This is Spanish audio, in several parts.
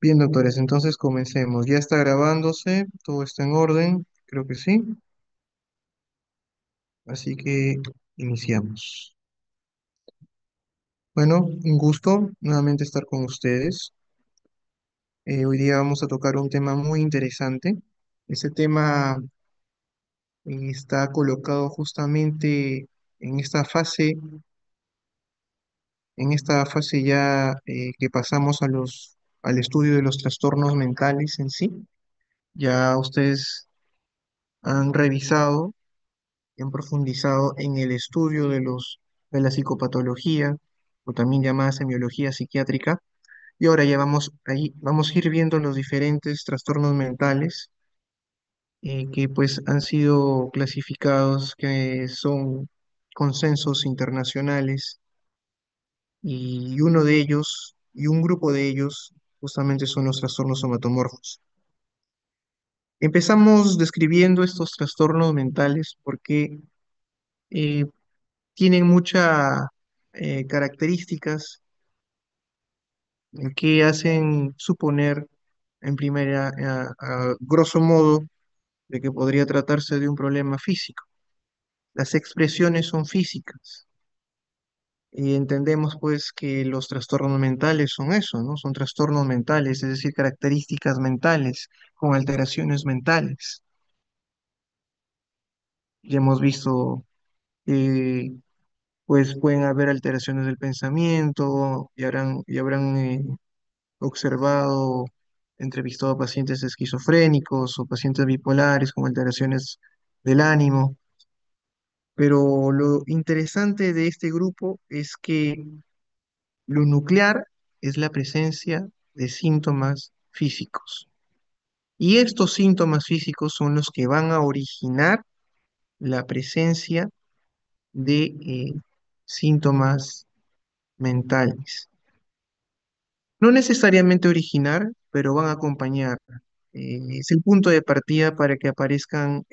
Bien, doctores, entonces comencemos. Ya está grabándose, todo está en orden, creo que sí. Así que iniciamos. Bueno, un gusto nuevamente estar con ustedes. Hoy día vamos a tocar un tema muy interesante. Ese tema está colocado justamente en esta fase ya que pasamos al estudio de los trastornos mentales en sí. Ya ustedes han revisado y han profundizado en el estudio de la psicopatología, o también llamada semiología psiquiátrica, y ahora ya vamos a ir viendo los diferentes trastornos mentales que pues han sido clasificados, que son consensos internacionales, y uno de ellos, y un grupo de ellos, justamente son los trastornos somatomorfos. Empezamos describiendo estos trastornos mentales porque eh, tienen muchas características que hacen suponer, en primera, a grosso modo, de que podría tratarse de un problema físico. Las expresiones son físicas y entendemos pues que los trastornos mentales son eso, ¿no? Son trastornos mentales, es decir, características mentales con alteraciones mentales. Ya hemos visto que pues pueden haber alteraciones del pensamiento y habrán observado, entrevistado a pacientes esquizofrénicos o pacientes bipolares con alteraciones del ánimo, pero lo interesante de este grupo es que lo nuclear es la presencia de síntomas físicos. Y estos síntomas físicos son los que van a originar la presencia de síntomas mentales. No necesariamente originar, pero van a acompañar. Es el punto de partida para que aparezcan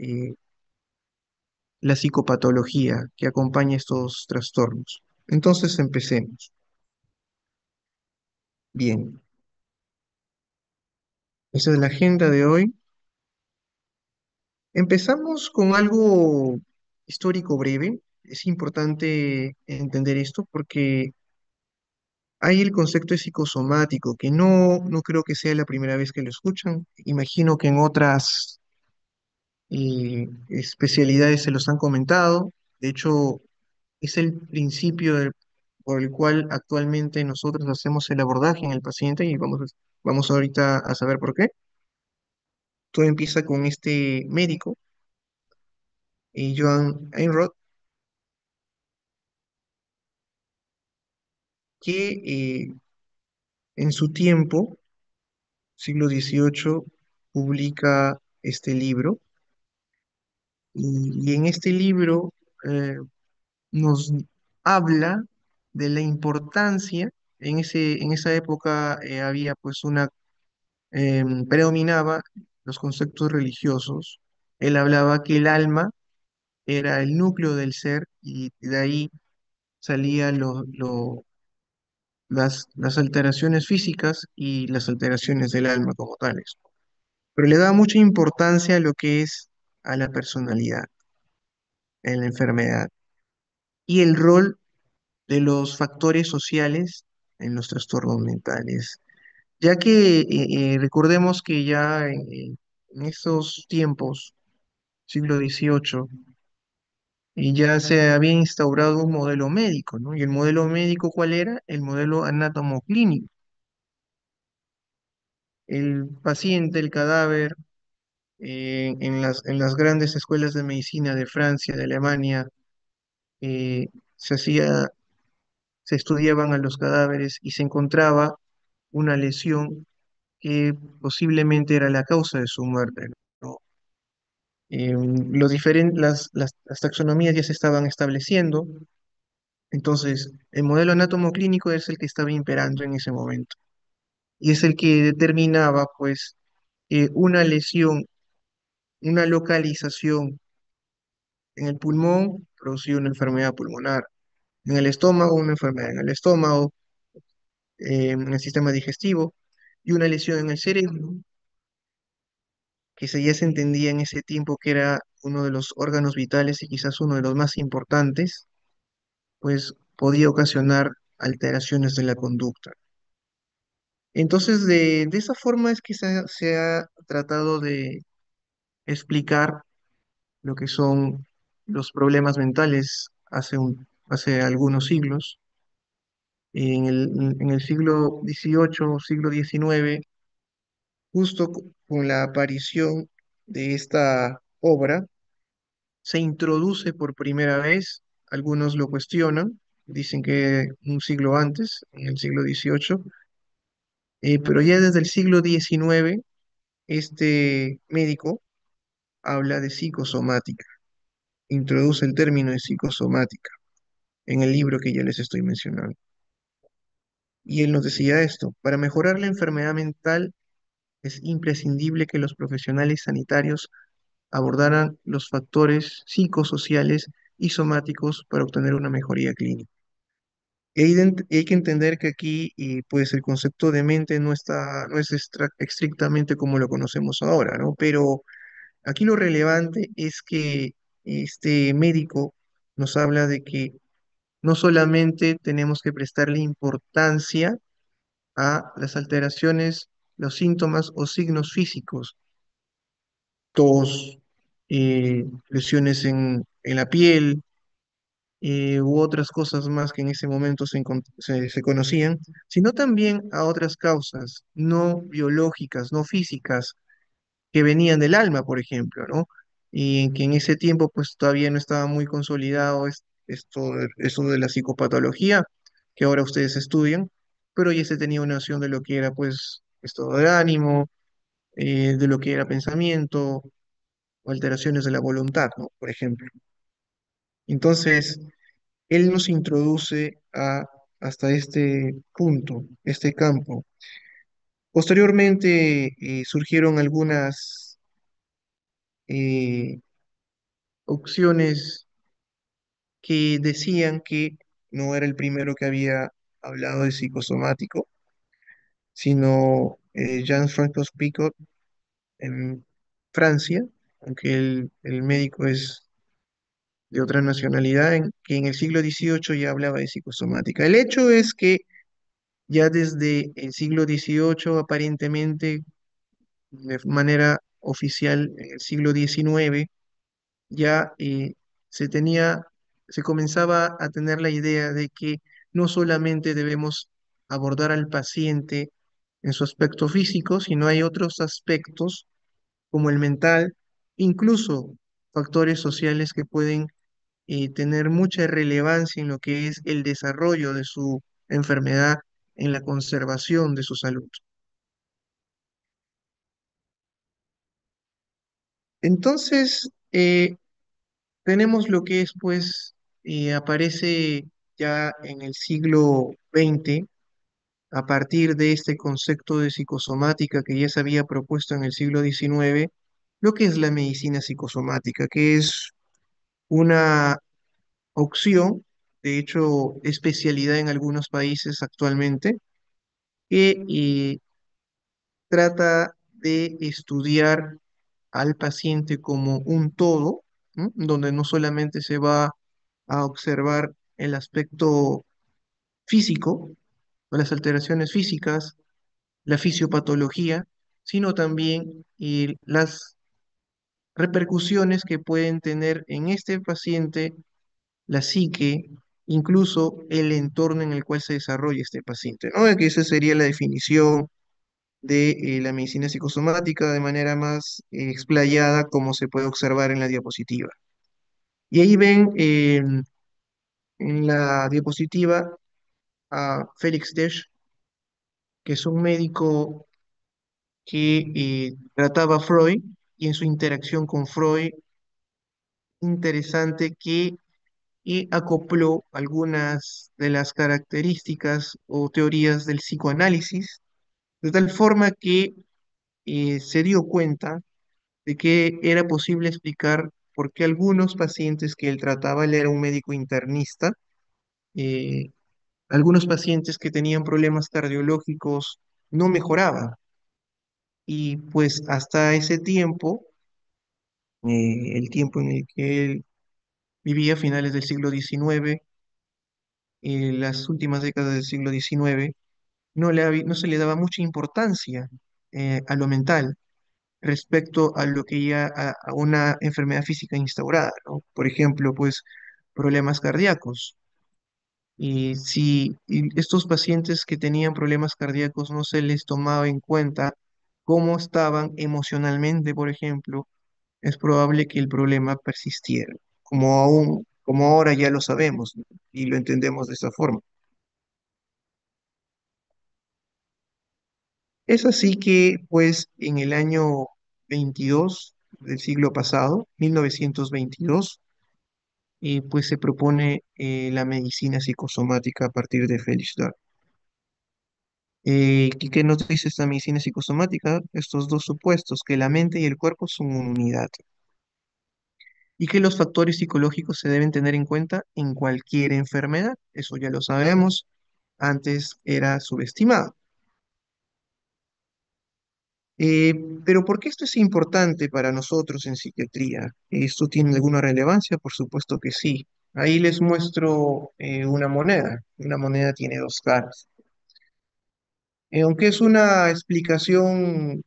la psicopatología que acompaña estos trastornos. Entonces, empecemos. Bien, esa es la agenda de hoy. Empezamos con algo histórico breve. Es importante entender esto porque hay el concepto de psicosomático, que no creo que sea la primera vez que lo escuchan. Imagino que en otras especialidades se los han comentado. De hecho, es el principio por el cual actualmente nosotros hacemos el abordaje en el paciente y vamos ahorita a saber por qué. Todo empieza con este médico, Joan Einrod, que en su tiempo, siglo XVIII, publica este libro. Y en este libro eh, nos habla de la importancia. En esa época había pues predominaba los conceptos religiosos. Él hablaba que el alma era el núcleo del ser y de ahí salían las alteraciones físicas y las alteraciones del alma como tales. Pero le daba mucha importancia a lo que es a la personalidad en la enfermedad y el rol de los factores sociales en los trastornos mentales. Ya que recordemos que ya en estos tiempos, siglo XVIII, y ya se había instaurado un modelo médico, ¿no? ¿Y el modelo médico cuál era? El modelo anatomoclínico. El paciente, el cadáver, en las grandes escuelas de medicina de Francia, de Alemania, eh, se hacía, se estudiaban a los cadáveres y se encontraba una lesión que posiblemente era la causa de su muerte, ¿no? Las taxonomías ya se estaban estableciendo, entonces el modelo anatomoclínico es el que estaba imperando en ese momento y es el que determinaba, pues, una lesión, una localización en el pulmón producía una enfermedad pulmonar, en el estómago una enfermedad en el estómago, en el sistema digestivo. y una lesión en el cerebro, ya se entendía en ese tiempo que era uno de los órganos vitales y quizás uno de los más importantes, pues podía ocasionar alteraciones de la conducta. Entonces, de esa forma es que se ha tratado de explicar lo que son los problemas mentales hace algunos siglos. En el siglo XVIII, siglo XIX, justo con la aparición de esta obra, se introduce por primera vez, algunos lo cuestionan, dicen que un siglo antes, en el siglo XVIII, pero ya desde el siglo XIX, este médico habla de psicosomática, introduce el término de psicosomática en el libro que ya les estoy mencionando. Y él nos decía esto: para mejorar la enfermedad mental es imprescindible que los profesionales sanitarios abordaran los factores psicosociales y somáticos para obtener una mejoría clínica. Hay que entender que aquí, pues, el concepto de mente no es estrictamente como lo conocemos ahora, ¿no? Pero aquí lo relevante es que este médico nos habla de que no solamente tenemos que prestarle importancia a las alteraciones, los síntomas o signos físicos, tos, lesiones en la piel, u otras cosas más que en ese momento se conocían, sino también a otras causas no biológicas, no físicas, que venían del alma, por ejemplo, ¿no? Y que en ese tiempo pues todavía no estaba muy consolidado esto de la psicopatología, que ahora ustedes estudian, pero ya se tenía una noción de lo que era pues estado de ánimo, de lo que era pensamiento, o alteraciones de la voluntad, ¿no? Por ejemplo. Entonces, él nos introduce hasta este punto, este campo. Posteriormente surgieron algunas eh, opciones que decían que no era el primero que había hablado de psicosomático, sino Jean-François Picot en Francia, aunque el médico es de otra nacionalidad, que en el siglo XVIII ya hablaba de psicosomática. El hecho es que ya desde el siglo XVIII, aparentemente, de manera oficial, en el siglo XIX, ya se tenía, se comenzaba a tener la idea de que no solamente debemos abordar al paciente en su aspecto físico, sino hay otros aspectos como el mental, incluso factores sociales que pueden tener mucha relevancia en lo que es el desarrollo de su enfermedad, en la conservación de su salud. Entonces, tenemos lo que es, pues, aparece ya en el siglo XX, a partir de este concepto de psicosomática que ya se había propuesto en el siglo XIX, lo que es la medicina psicosomática, que es una opción, de hecho, especialidad en algunos países actualmente, que trata de estudiar al paciente como un todo, ¿no? Donde no solamente se va a observar el aspecto físico o las alteraciones físicas, la fisiopatología, sino también las repercusiones que pueden tener en este paciente la psique, incluso el entorno en el cual se desarrolla este paciente, ¿no? Que esa sería la definición de la medicina psicosomática de manera más explayada, como se puede observar en la diapositiva. Y ahí ven en la diapositiva a Félix Desch, que es un médico que trataba a Freud, y en su interacción con Freud, interesante que acopló algunas de las características o teorías del psicoanálisis, de tal forma que se dio cuenta de que era posible explicar por qué algunos pacientes que él trataba, él era un médico internista, eh, algunos pacientes que tenían problemas cardiológicos no mejoraba. Y pues hasta ese tiempo, el tiempo en el que él vivía, finales del siglo XIX, las últimas décadas del siglo XIX, no se le daba mucha importancia a lo mental respecto a lo que ya a una enfermedad física instaurada, ¿no? Por ejemplo, pues problemas cardíacos. Y si estos pacientes que tenían problemas cardíacos no se les tomaba en cuenta cómo estaban emocionalmente, por ejemplo, es probable que el problema persistiera, como ahora ya lo sabemos, ¿no? Y lo entendemos de esta forma. Es así que, pues, en el año 22 del siglo pasado, 1922, pues se propone la medicina psicosomática a partir de Felix Dart. ¿Qué nos dice esta medicina psicosomática? Estos dos supuestos, que la mente y el cuerpo son una unidad y que los factores psicológicos se deben tener en cuenta en cualquier enfermedad. Eso ya lo sabemos, antes era subestimado. Eh, pero ¿por qué esto es importante para nosotros en psiquiatría? ¿Esto tiene alguna relevancia? Por supuesto que sí. Ahí les muestro una moneda. Una moneda tiene dos caras. Aunque es una explicación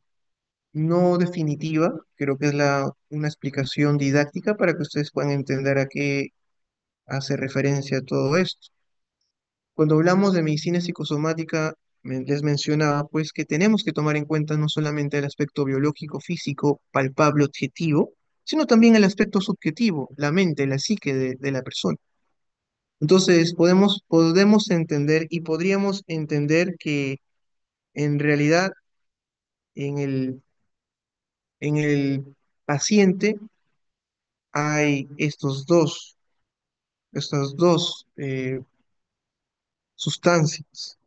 no definitiva, creo que es una explicación didáctica para que ustedes puedan entender a qué hace referencia todo esto. Cuando hablamos de medicina psicosomática, les mencionaba pues que tenemos que tomar en cuenta no solamente el aspecto biológico, físico, palpable, objetivo, sino también el aspecto subjetivo, la mente, la psique de la persona. Entonces, podemos entender y podríamos entender que en realidad en el paciente hay estas dos sustancias.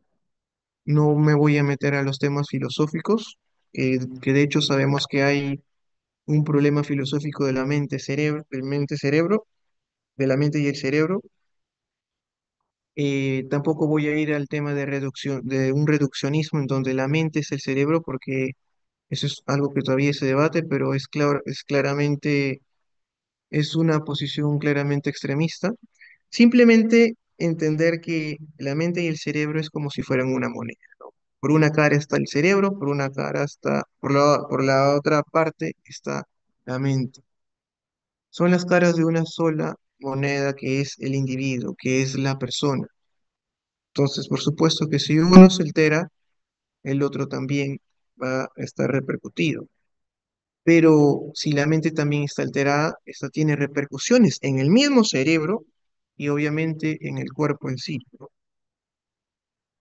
No me voy a meter a los temas filosóficos, que de hecho sabemos que hay un problema filosófico de la mente-cerebro, de la mente y el cerebro. Tampoco voy a ir al tema de un reduccionismo en donde la mente es el cerebro, porque eso es algo que todavía se debate, pero es una posición claramente extremista. Simplemente entender que la mente y el cerebro es como si fueran una moneda, ¿no? Por una cara está el cerebro, por la otra parte está la mente. Son las caras de una sola moneda que es el individuo, que es la persona. Entonces, por supuesto que si uno se altera, el otro también va a estar repercutido. Pero si la mente también está alterada, esta tiene repercusiones en el mismo cerebro y obviamente en el cuerpo en sí, ¿no?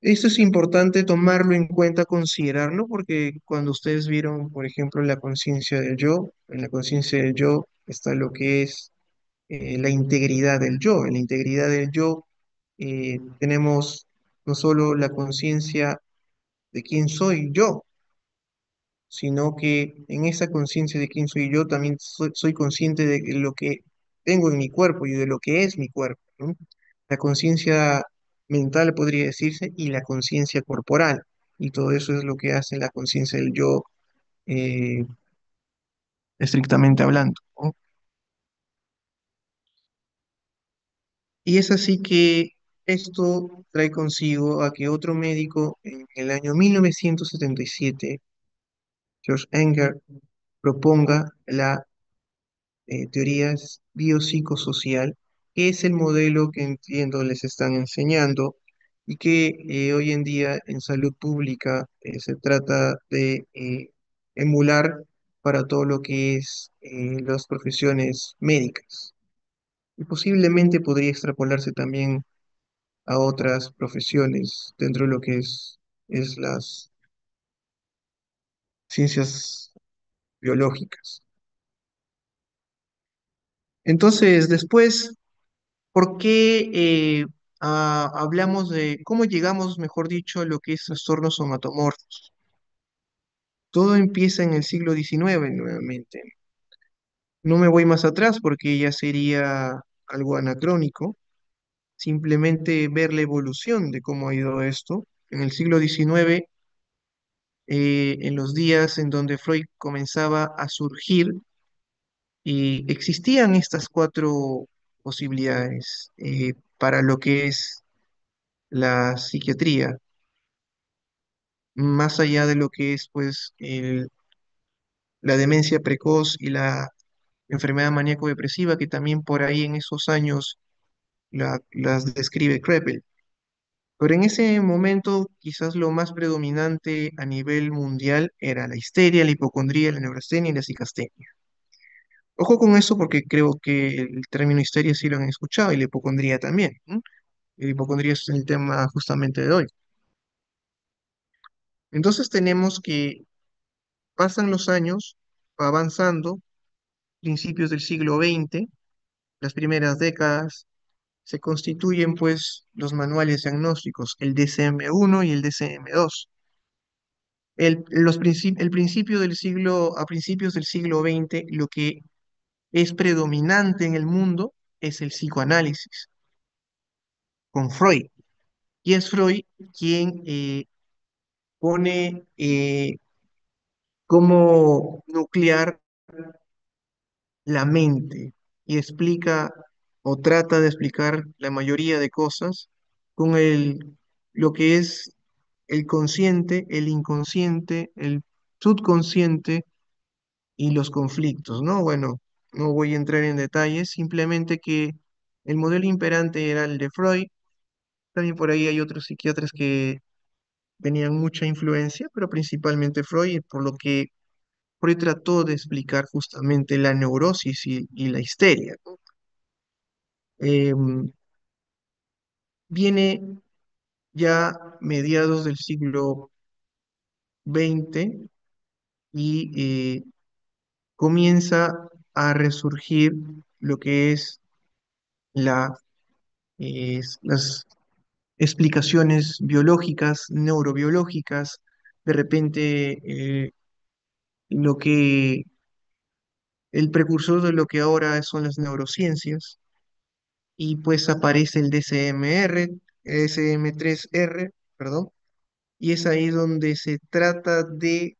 Esto es importante tomarlo en cuenta, considerarlo, porque cuando ustedes vieron, por ejemplo, la conciencia del yo, en la conciencia del yo está lo que es la integridad del yo. En la integridad del yo tenemos no solo la conciencia de quién soy yo, sino que en esa conciencia de quién soy yo también soy consciente de lo que tengo en mi cuerpo y de lo que es mi cuerpo, ¿no? La conciencia mental podría decirse y la conciencia corporal, y todo eso es lo que hace la conciencia del yo eh, estrictamente hablando, ¿no? Y es así que esto trae consigo a que otro médico en el año 1977, George Enger, proponga la teorías biopsicosocial, que es el modelo que entiendo les están enseñando y que hoy en día en salud pública se trata de emular para todo lo que es las profesiones médicas. Y posiblemente podría extrapolarse también a otras profesiones dentro de lo que es las ciencias biológicas. Entonces, después, ¿por qué hablamos de cómo llegamos, mejor dicho, a lo que es trastornos somatomorfos? Todo empieza en el siglo XIX nuevamente. No me voy más atrás porque ya sería algo anacrónico. Simplemente ver la evolución de cómo ha ido esto. En el siglo XIX en los días en donde Freud comenzaba a surgir, y existían estas cuatro posibilidades para lo que es la psiquiatría, más allá de lo que es pues la demencia precoz y la enfermedad maníaco-depresiva, que también por ahí en esos años las describe Krepel. Pero en ese momento quizás lo más predominante a nivel mundial era la histeria, la hipocondría, la neurastenia y la psicastenia. Ojo con eso porque creo que el término histeria sí lo han escuchado y la hipocondría también. ¿No? La hipocondría es el tema justamente de hoy. Entonces tenemos que pasan los años, va avanzando, principios del siglo XX, las primeras décadas, se constituyen pues los manuales diagnósticos, el DSM-1 y el DSM-2. El principio del siglo, a principios del siglo XX, lo que es predominante en el mundo es el psicoanálisis, con Freud. Y es Freud quien pone como nuclear la mente y explica o trata de explicar la mayoría de cosas con lo que es el consciente, el inconsciente, el subconsciente y los conflictos, ¿no? Bueno, no voy a entrar en detalles, simplemente que el modelo imperante era el de Freud. También por ahí hay otros psiquiatras que tenían mucha influencia, pero principalmente Freud, por lo que Freud trató de explicar justamente la neurosis y la histeria, ¿no? Viene ya mediados del siglo XX y comienza a resurgir lo que es las explicaciones biológicas, neurobiológicas, de repente lo que el precursor de lo que ahora son las neurociencias, y pues aparece el DSM-R, DSM-3R, perdón, y es ahí donde se trata de,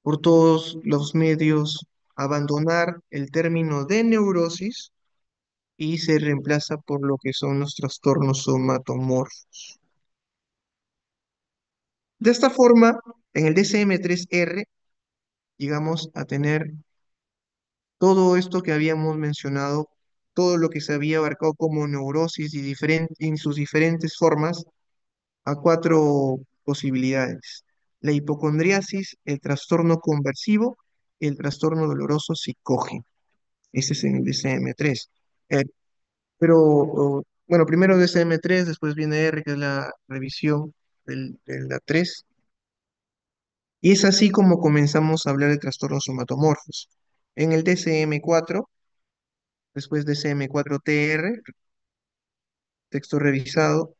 por todos los medios, abandonar el término de neurosis y se reemplaza por lo que son los trastornos somatomorfos. De esta forma, en el DSM-3R llegamos a tener todo esto que habíamos mencionado, todo lo que se había abarcado como neurosis y en sus diferentes formas, a cuatro posibilidades: la hipocondriasis, el trastorno conversivo, el trastorno doloroso psicógeno. Ese es en el DSM-3. Eh, bueno, primero DSM-3, después viene R, que es la revisión de la 3. Y es así como comenzamos a hablar de trastornos somatomorfos. En el DSM-4, después DSM-4-TR, texto revisado,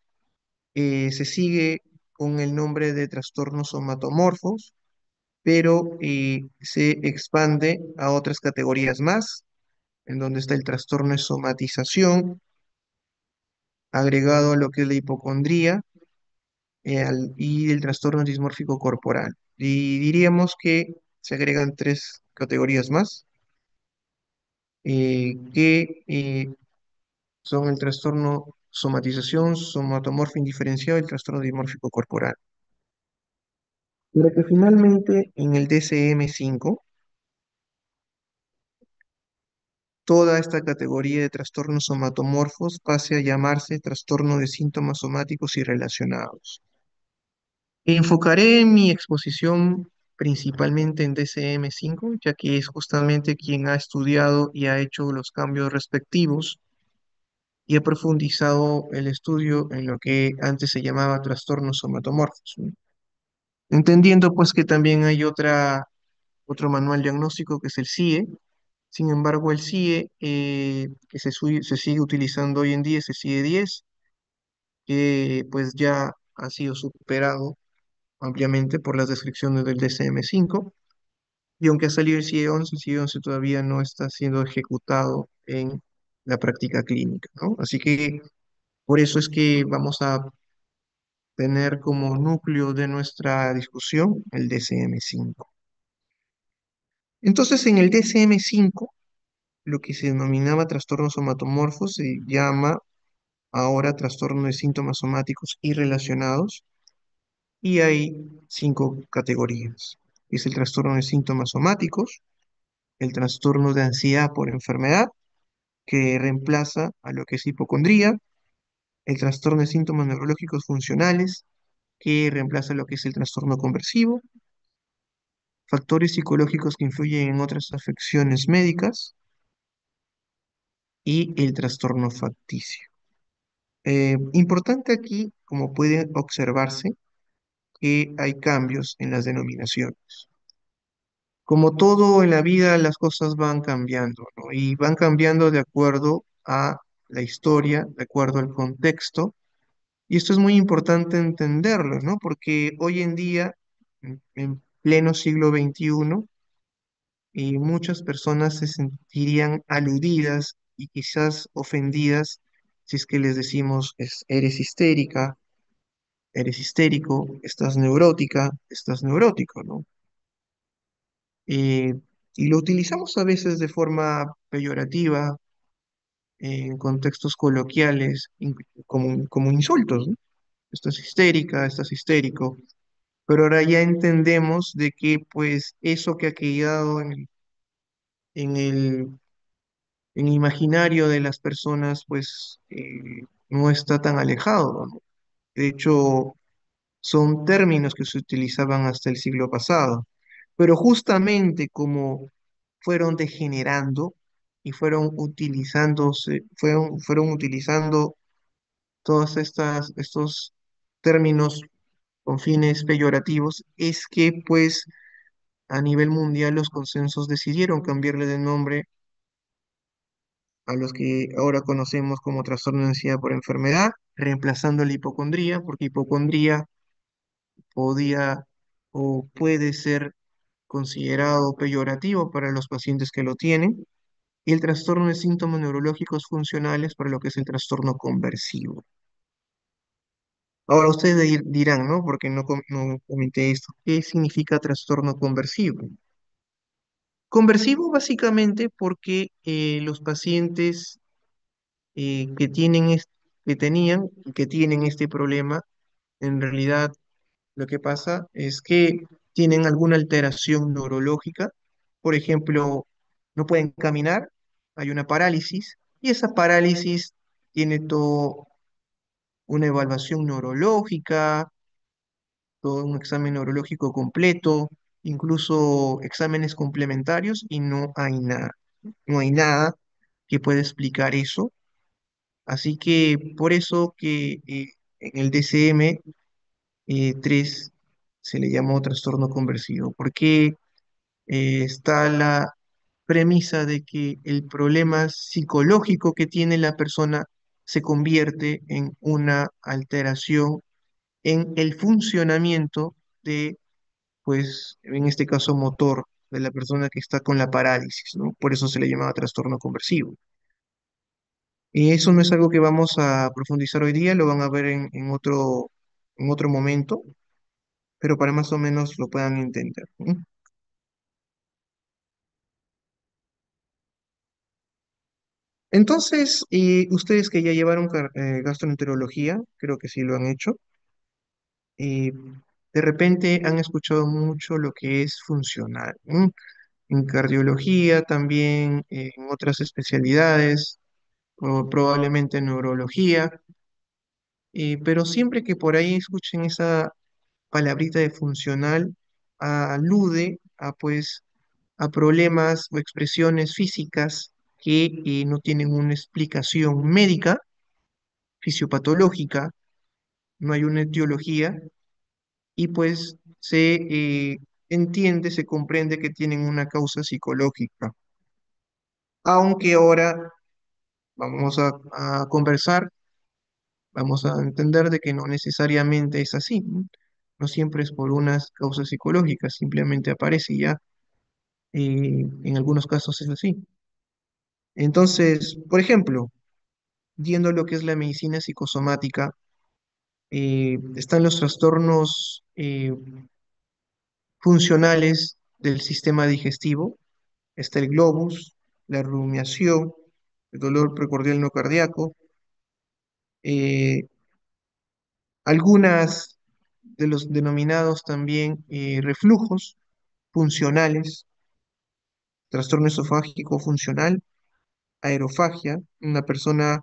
se sigue con el nombre de trastornos somatomorfos, pero se expande a otras categorías más, en donde está el trastorno de somatización, agregado a lo que es la hipocondría, y el trastorno dismórfico corporal. Y diríamos que se agregan tres categorías más, que son el trastorno somatización, somatomorfo indiferenciado y el trastorno dimórfico corporal. Pero que finalmente en el DSM-5, toda esta categoría de trastornos somatomorfos pase a llamarse trastorno de síntomas somáticos y relacionados. Enfocaré mi exposición principalmente en DSM-5, ya que es justamente quien ha estudiado y ha hecho los cambios respectivos y ha profundizado el estudio en lo que antes se llamaba trastornos somatomorfos, ¿no? Entendiendo pues que también hay otro manual diagnóstico que es el CIE. Sin embargo, el CIE que se sigue utilizando hoy en día es el CIE-10, que pues ya ha sido superado ampliamente por las descripciones del DSM-5. Y aunque ha salido el CIE-11 todavía no está siendo ejecutado en la práctica clínica, ¿no? Así que por eso es que vamos a tener como núcleo de nuestra discusión el DSM-5. Entonces, en el DSM-5, lo que se denominaba trastornos somatomorfos se llama ahora trastorno de síntomas somáticos y relacionados, y hay cinco categorías. Es el trastorno de síntomas somáticos, el trastorno de ansiedad por enfermedad, que reemplaza a lo que es hipocondría, el trastorno de síntomas neurológicos funcionales, que reemplaza lo que es el trastorno conversivo, factores psicológicos que influyen en otras afecciones médicas y el trastorno facticio. Importante aquí, como puede observarse, que hay cambios en las denominaciones. Como todo en la vida, las cosas van cambiando, ¿no? Y van cambiando de acuerdo a la historia, de acuerdo al contexto. Y esto es muy importante entenderlo, ¿no? Porque hoy en día, en pleno siglo XXI, muchas personas se sentirían aludidas y quizás ofendidas si es que les decimos, eres histérica, eres histérico, estás neurótica, estás neurótico, ¿no? Eh, y lo utilizamos a veces de forma peyorativa, en contextos coloquiales, como insultos, ¿no? Estás histérica, estás histérico, pero ahora ya entendemos de que pues eso que ha quedado en el, en el imaginario de las personas pues no está tan alejado, ¿no? De hecho, son términos que se utilizaban hasta el siglo pasado, pero justamente como fueron degenerando y fueron utilizando todos estos términos con fines peyorativos, es que pues a nivel mundial los consensos decidieron cambiarle de nombre a los que ahora conocemos como trastorno de ansiedad por enfermedad, reemplazando la hipocondría, porque hipocondría podía o puede ser considerado peyorativo para los pacientes que lo tienen, y el trastorno de síntomas neurológicos funcionales para lo que es el trastorno conversivo. Ahora ustedes dirán, ¿no? Porque no comenté esto. ¿Qué significa trastorno conversivo? Conversivo básicamente porque los pacientes que tenían y que tienen este problema, en realidad lo que pasa es que tienen alguna alteración neurológica. Por ejemplo, no pueden caminar, hay una parálisis, y esa parálisis tiene toda una evaluación neurológica, todo un examen neurológico completo, incluso exámenes complementarios, y no hay nada. No hay nada que pueda explicar eso. Así que por eso que en el DCM 3 se le llamó trastorno conversivo, porque está la premisa de que el problema psicológico que tiene la persona se convierte en una alteración en el funcionamiento de, pues, en este caso, motor de la persona que está con la parálisis, ¿no? Por eso se le llamaba trastorno conversivo. Y eso no es algo que vamos a profundizar hoy día, lo van a ver en otro momento, pero para más o menos lo puedan entender, ¿no? Entonces, ustedes que ya llevaron gastroenterología, creo que sí lo han hecho, eh, de repente han escuchado mucho lo que es funcional, ¿no? En cardiología, también en otras especialidades, o probablemente en neurología, pero siempre que por ahí escuchen esa palabrita de funcional, alude a pues a problemas o expresiones físicas que no tienen una explicación médica, fisiopatológica, no hay una etiología y pues se entiende, se comprende que tienen una causa psicológica. Aunque ahora vamos a conversar, vamos a entender de que no necesariamente es así, ¿no? No siempre es por unas causas psicológicas, simplemente aparece y ya. En algunos casos es así. Entonces, por ejemplo, viendo lo que es la medicina psicosomática, Están los trastornos funcionales del sistema digestivo, está el globus, la rumiación, el dolor precordial no cardíaco, eh, algunas de los denominados también reflujos funcionales, trastorno esofágico funcional, aerofagia, una persona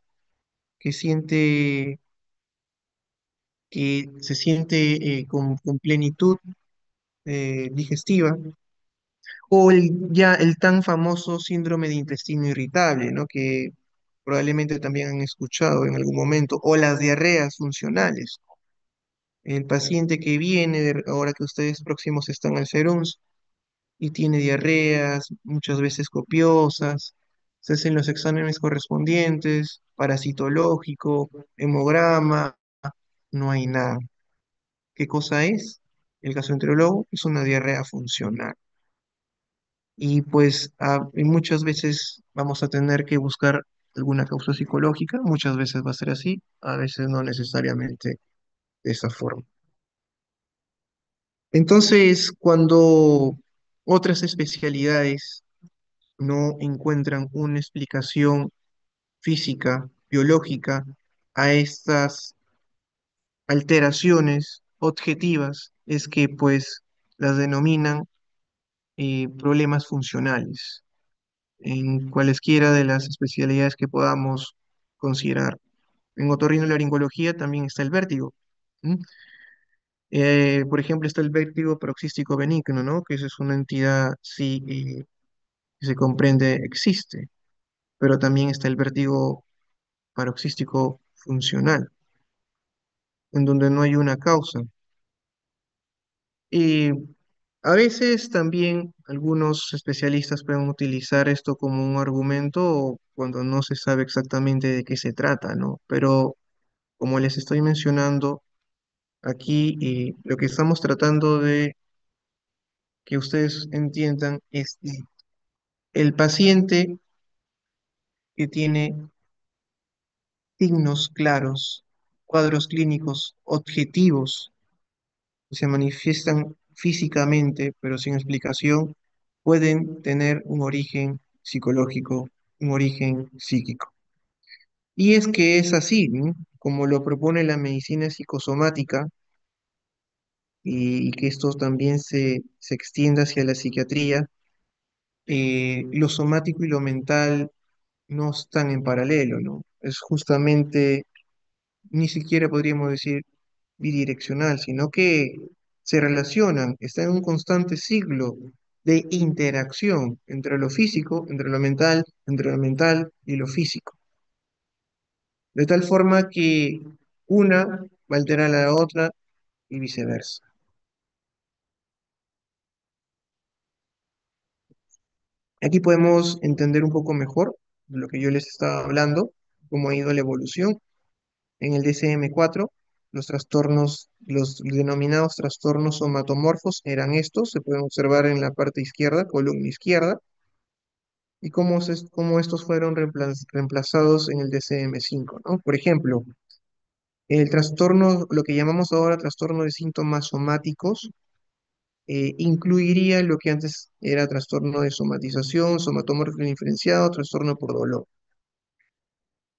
que siente que se siente con plenitud digestiva, o ya el tan famoso síndrome de intestino irritable, ¿no? Que probablemente también han escuchado en algún momento, o las diarreas funcionales. El paciente que viene, ahora que ustedes próximos están al SERUMS, y tiene diarreas, muchas veces copiosas, se hacen los exámenes correspondientes, parasitológico, hemograma, no hay nada. ¿Qué cosa es? El gastroenterólogo es una diarrea funcional. Y pues y muchas veces vamos a tener que buscar alguna causa psicológica, muchas veces va a ser así, a veces no necesariamente de esa forma. Entonces, cuando otras especialidades no encuentran una explicación física, biológica a estas alteraciones objetivas, es que pues las denominan problemas funcionales en cualesquiera de las especialidades que podamos considerar. En otorrinolaringología también está el vértigo. ¿M? Por ejemplo, está el vértigo paroxístico benigno, ¿no? Que esa es una entidad, sí, que se comprende, existe, pero también está el vértigo paroxístico funcional, en donde no hay una causa. Y a veces también algunos especialistas pueden utilizar esto como un argumento cuando no se sabe exactamente de qué se trata, ¿no? Pero como les estoy mencionando, aquí lo que estamos tratando de que ustedes entiendan es que el paciente que tiene signos claros, cuadros clínicos objetivos, que se manifiestan físicamente, pero sin explicación, pueden tener un origen psicológico, un origen psíquico. Y es que es así, ¿no? Como lo propone la medicina psicosomática, y que esto también se extienda hacia la psiquiatría, lo somático y lo mental no están en paralelo, ¿no? Es justamente, ni siquiera podríamos decir bidireccional, sino que se relacionan, están en un constante ciclo de interacción entre lo físico, entre lo mental y lo físico, de tal forma que una va a alterar a la otra y viceversa. Aquí podemos entender un poco mejor de lo que yo les estaba hablando, cómo ha ido la evolución. En el DCM-4, los trastornos, los denominados trastornos somatomorfos eran estos, se pueden observar en la parte izquierda, columna izquierda, y cómo estos fueron reemplazados en el DCM-5, ¿no? Por ejemplo, el trastorno, lo que llamamos ahora trastorno de síntomas somáticos, incluiría lo que antes era trastorno de somatización, somatomorfo indiferenciado, trastorno por dolor.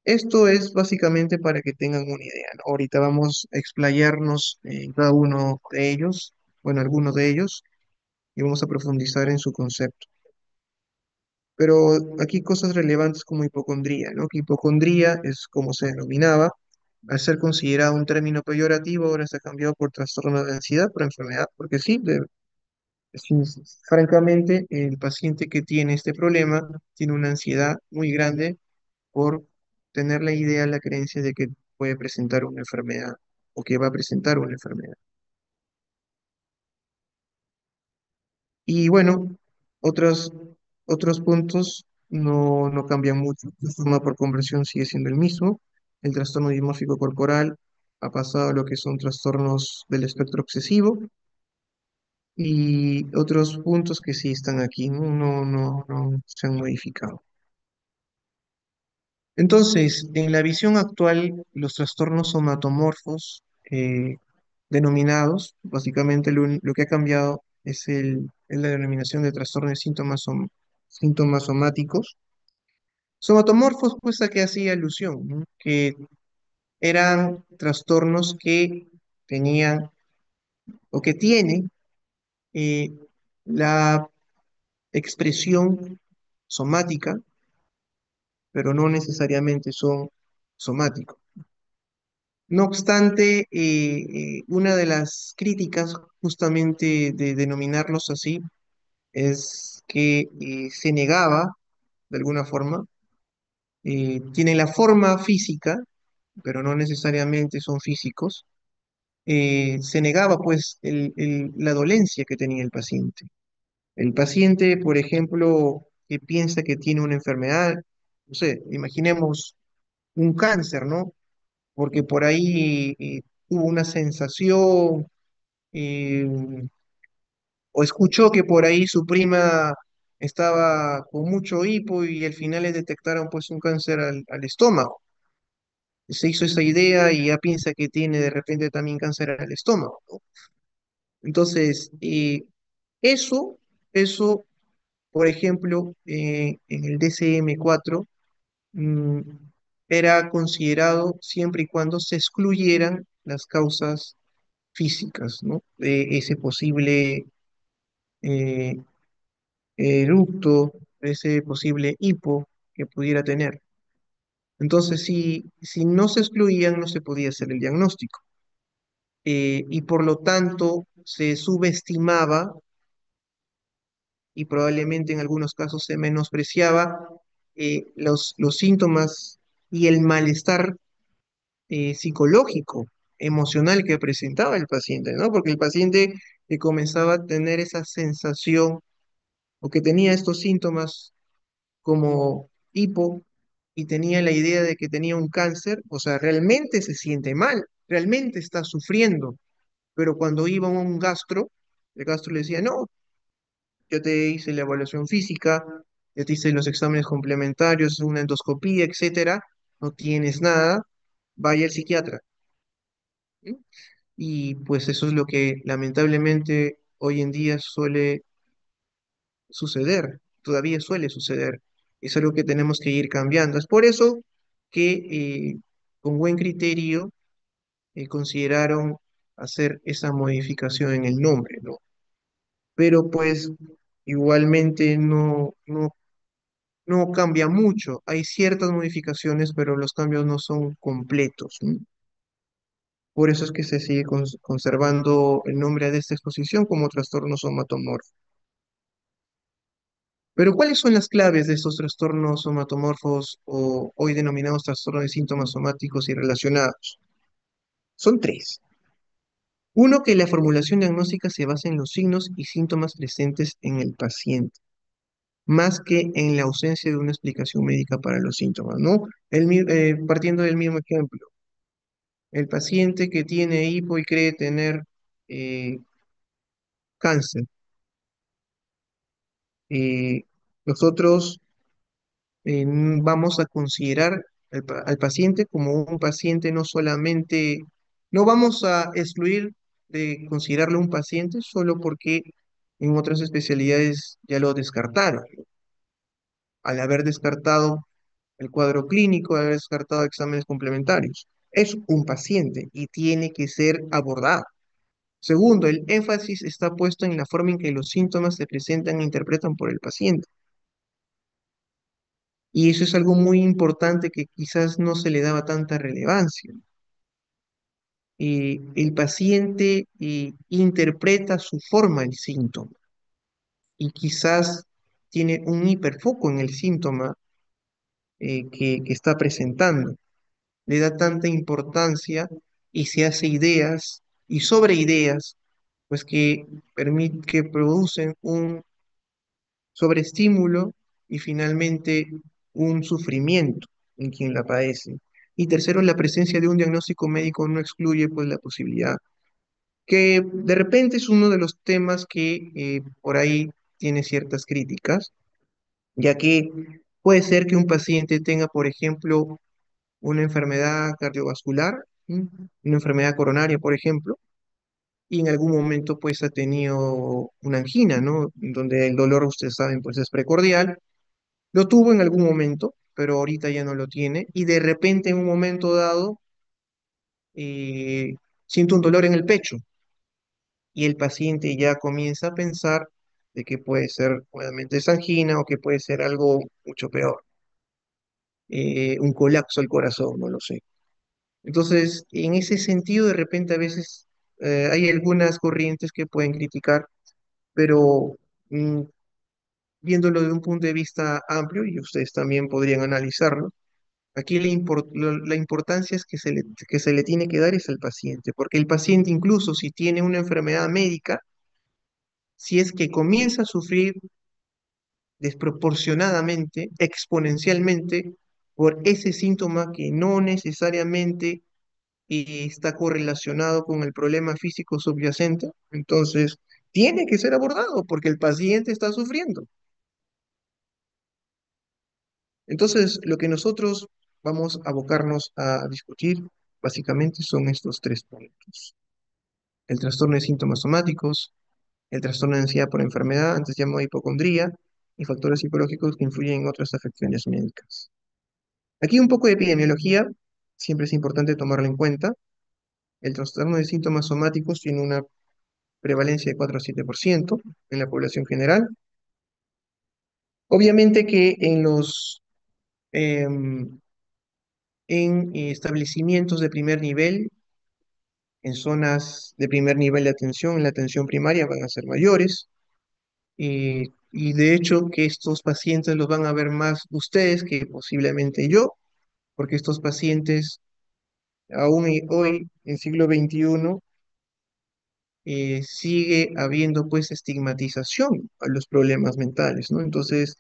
Esto es básicamente para que tengan una idea, ¿no? Ahorita vamos a explayarnos en cada uno de ellos, bueno, algunos de ellos, y vamos a profundizar en su concepto. Pero aquí cosas relevantes como hipocondría, ¿no? Que hipocondría es como se denominaba, al ser considerado un término peyorativo, ahora se ha cambiado por trastorno de ansiedad, por enfermedad, porque sí, francamente, el paciente que tiene este problema tiene una ansiedad muy grande por tener la idea, la creencia de que puede presentar una enfermedad o que va a presentar una enfermedad. Y bueno, otros, otros puntos no cambian mucho. Su forma por conversión sigue siendo el mismo. El trastorno dimórfico corporal ha pasado a lo que son trastornos del espectro excesivo y otros puntos que sí están aquí, no se han modificado. Entonces, en la visión actual, los trastornos somatomorfos eh, denominados. Básicamente lo que ha cambiado es la denominación de trastorno de síntomas somáticos. Somatomorfos, pues a qué hacía alusión, ¿no? Que eran trastornos que tenían o que tienen eh, la expresión somática, pero no necesariamente son somáticos. No obstante, una de las críticas justamente de denominarlos así es que se negaba, de alguna forma, tienen la forma física, pero no necesariamente son físicos. Se negaba pues la dolencia que tenía el paciente. El paciente, por ejemplo, que piensa que tiene una enfermedad, no sé, imaginemos un cáncer, ¿no? Porque por ahí tuvo una sensación eh, o escuchó que por ahí su prima estaba con mucho hipo y al final le detectaron pues un cáncer al estómago. Se hizo esa idea y ya piensa que tiene de repente también cáncer al estómago, ¿no? Entonces, eso, eso, por ejemplo, en el DCM-4 mm, era considerado siempre y cuando se excluyeran las causas físicas, ¿no? De ese posible eh, eructo, ese posible hipo que pudiera tener. Entonces, si no se excluían, no se podía hacer el diagnóstico. Y por lo tanto se subestimaba y probablemente en algunos casos se menospreciaba los síntomas y el malestar psicológico, emocional que presentaba el paciente, ¿no? Porque el paciente que comenzaba a tener esa sensación o que tenía estos síntomas como hipo y tenía la idea de que tenía un cáncer, o sea, realmente se siente mal, realmente está sufriendo, pero cuando iba a un gastro, el gastro le decía, no, yo te hice la evaluación física, ya te hice los exámenes complementarios, una endoscopía, etcétera, no tienes nada, vaya al psiquiatra. ¿Sí? Y pues eso es lo que lamentablemente hoy en día suele suceder, todavía suele suceder. Es algo que tenemos que ir cambiando. Es por eso que con buen criterio consideraron hacer esa modificación en el nombre, ¿no? Pero pues igualmente no cambia mucho. Hay ciertas modificaciones, pero los cambios no son completos, ¿no? Por eso es que se sigue conservando el nombre de esta exposición como trastorno somatomorfo. Pero ¿cuáles son las claves de estos trastornos somatomorfos o hoy denominados trastornos de síntomas somáticos y relacionados? Son tres. Uno, que la formulación diagnóstica se basa en los signos y síntomas presentes en el paciente, más que en la ausencia de una explicación médica para los síntomas, ¿no? Partiendo del mismo ejemplo, el paciente que tiene hipo y cree tener eh, cáncer, eh, nosotros vamos a considerar al paciente como un paciente no solamente, no vamos a excluir de considerarlo un paciente solo porque en otras especialidades ya lo descartaron. Al haber descartado el cuadro clínico, al haber descartado exámenes complementarios. Es un paciente y tiene que ser abordado. Segundo, el énfasis está puesto en la forma en que los síntomas se presentan e interpretan por el paciente. Y eso es algo muy importante que quizás no se le daba tanta relevancia. El paciente interpreta su forma el síntoma y quizás tiene un hiperfoco en el síntoma que está presentando. Le da tanta importancia y se hace ideas y sobre ideas, pues que producen un sobreestímulo y finalmente un sufrimiento en quien la padece. Y tercero, la presencia de un diagnóstico médico no excluye pues la posibilidad, que de repente es uno de los temas que por ahí tiene ciertas críticas, ya que puede ser que un paciente tenga, por ejemplo, una enfermedad cardiovascular ¿m? Una enfermedad coronaria, por ejemplo, y en algún momento pues ha tenido una angina, ¿no? Donde el dolor, ustedes saben, pues es precordial. Lo tuvo en algún momento, pero ahorita ya no lo tiene, y de repente en un momento dado eh, siente un dolor en el pecho, y el paciente ya comienza a pensar de que puede ser nuevamente esa angina o que puede ser algo mucho peor, un colapso al corazón, no lo sé. Entonces, en ese sentido, de repente a veces hay algunas corrientes que pueden criticar, pero mm, viéndolo de un punto de vista amplio, y ustedes también podrían analizarlo, aquí la importancia es que se le tiene que dar es al paciente, porque el paciente incluso si tiene una enfermedad médica, si es que comienza a sufrir desproporcionadamente, exponencialmente, por ese síntoma que no necesariamente está correlacionado con el problema físico subyacente, entonces tiene que ser abordado porque el paciente está sufriendo. Entonces, lo que nosotros vamos a abocarnos a discutir básicamente son estos tres puntos. El trastorno de síntomas somáticos, el trastorno de ansiedad por enfermedad, antes llamado hipocondría, y factores psicológicos que influyen en otras afecciones médicas. Aquí un poco de epidemiología, siempre es importante tomarlo en cuenta. El trastorno de síntomas somáticos tiene una prevalencia de 4 a 7% en la población general. Obviamente que em, en establecimientos de primer nivel, en zonas de primer nivel de atención, en la atención primaria, van a ser mayores. Y de hecho que estos pacientes los van a ver más ustedes que posiblemente yo, porque estos pacientes aún hoy, en siglo XXI, sigue habiendo pues estigmatización a los problemas mentales, ¿no? Entonces,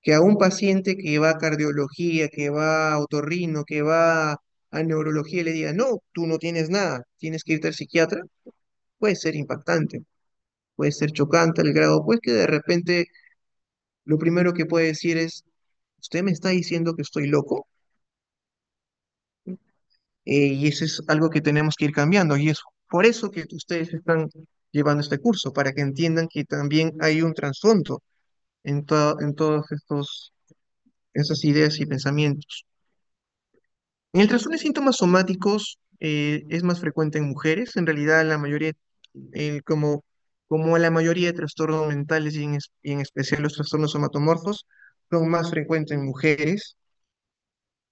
que a un paciente que va a cardiología, que va a otorrino, que va a neurología le diga, no, tú no tienes nada, tienes que irte al psiquiatra, puede ser impactante, puede ser chocante al grado, pues que de repente lo primero que puede decir es, ¿usted me está diciendo que estoy loco? Y eso es algo que tenemos que ir cambiando y es por eso que ustedes están llevando este curso, para que entiendan que también hay un trasfondo en todos esas ideas y pensamientos. En el trastorno de síntomas somáticos es más frecuente en mujeres, en realidad la mayoría, como la mayoría de trastornos mentales y en especial los trastornos somatomorfos, son más frecuentes en mujeres,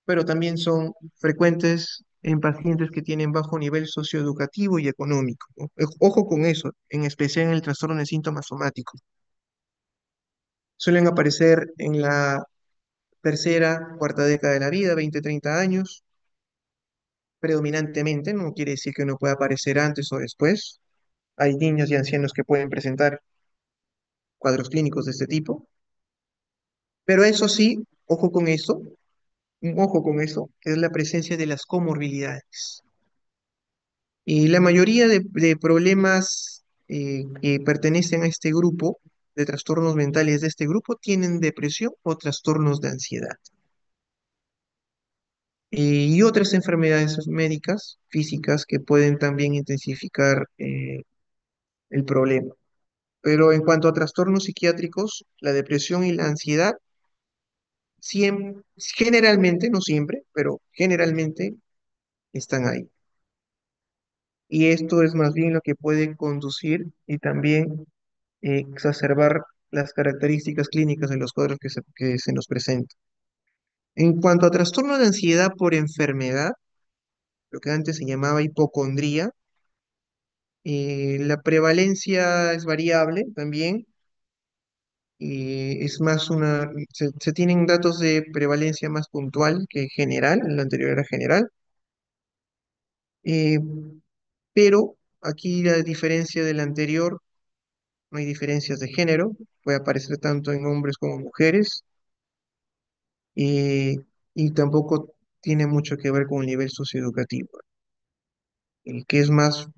pero también son frecuentes en pacientes que tienen bajo nivel socioeducativo y económico, ¿no? Ojo con eso, en especial en el trastorno de síntomas somáticos. Suelen aparecer en la tercera, cuarta década de la vida, 20, 30 años, predominantemente, no quiere decir que no pueda aparecer antes o después. Hay niños y ancianos que pueden presentar cuadros clínicos de este tipo, pero eso sí, ojo con eso, que es la presencia de las comorbilidades. Y la mayoría de problemas que pertenecen a este grupo, de trastornos mentales de este grupo, tienen depresión o trastornos de ansiedad. Y otras enfermedades médicas, físicas, que pueden también intensificar el problema. Pero en cuanto a trastornos psiquiátricos, la depresión y la ansiedad, generalmente, no siempre, pero generalmente están ahí. Y esto es más bien lo que puede conducir y también exacerbar las características clínicas de los cuadros que se nos presentan. En cuanto a trastorno de ansiedad por enfermedad, lo que antes se llamaba hipocondría, la prevalencia es variable también, es más se tienen datos de prevalencia más puntual que general, en la anterior era general, eh, pero aquí la diferencia del anterior, no hay diferencias de género, puede aparecer tanto en hombres como mujeres, eh, y tampoco tiene mucho que ver con el nivel socioeducativo, que es más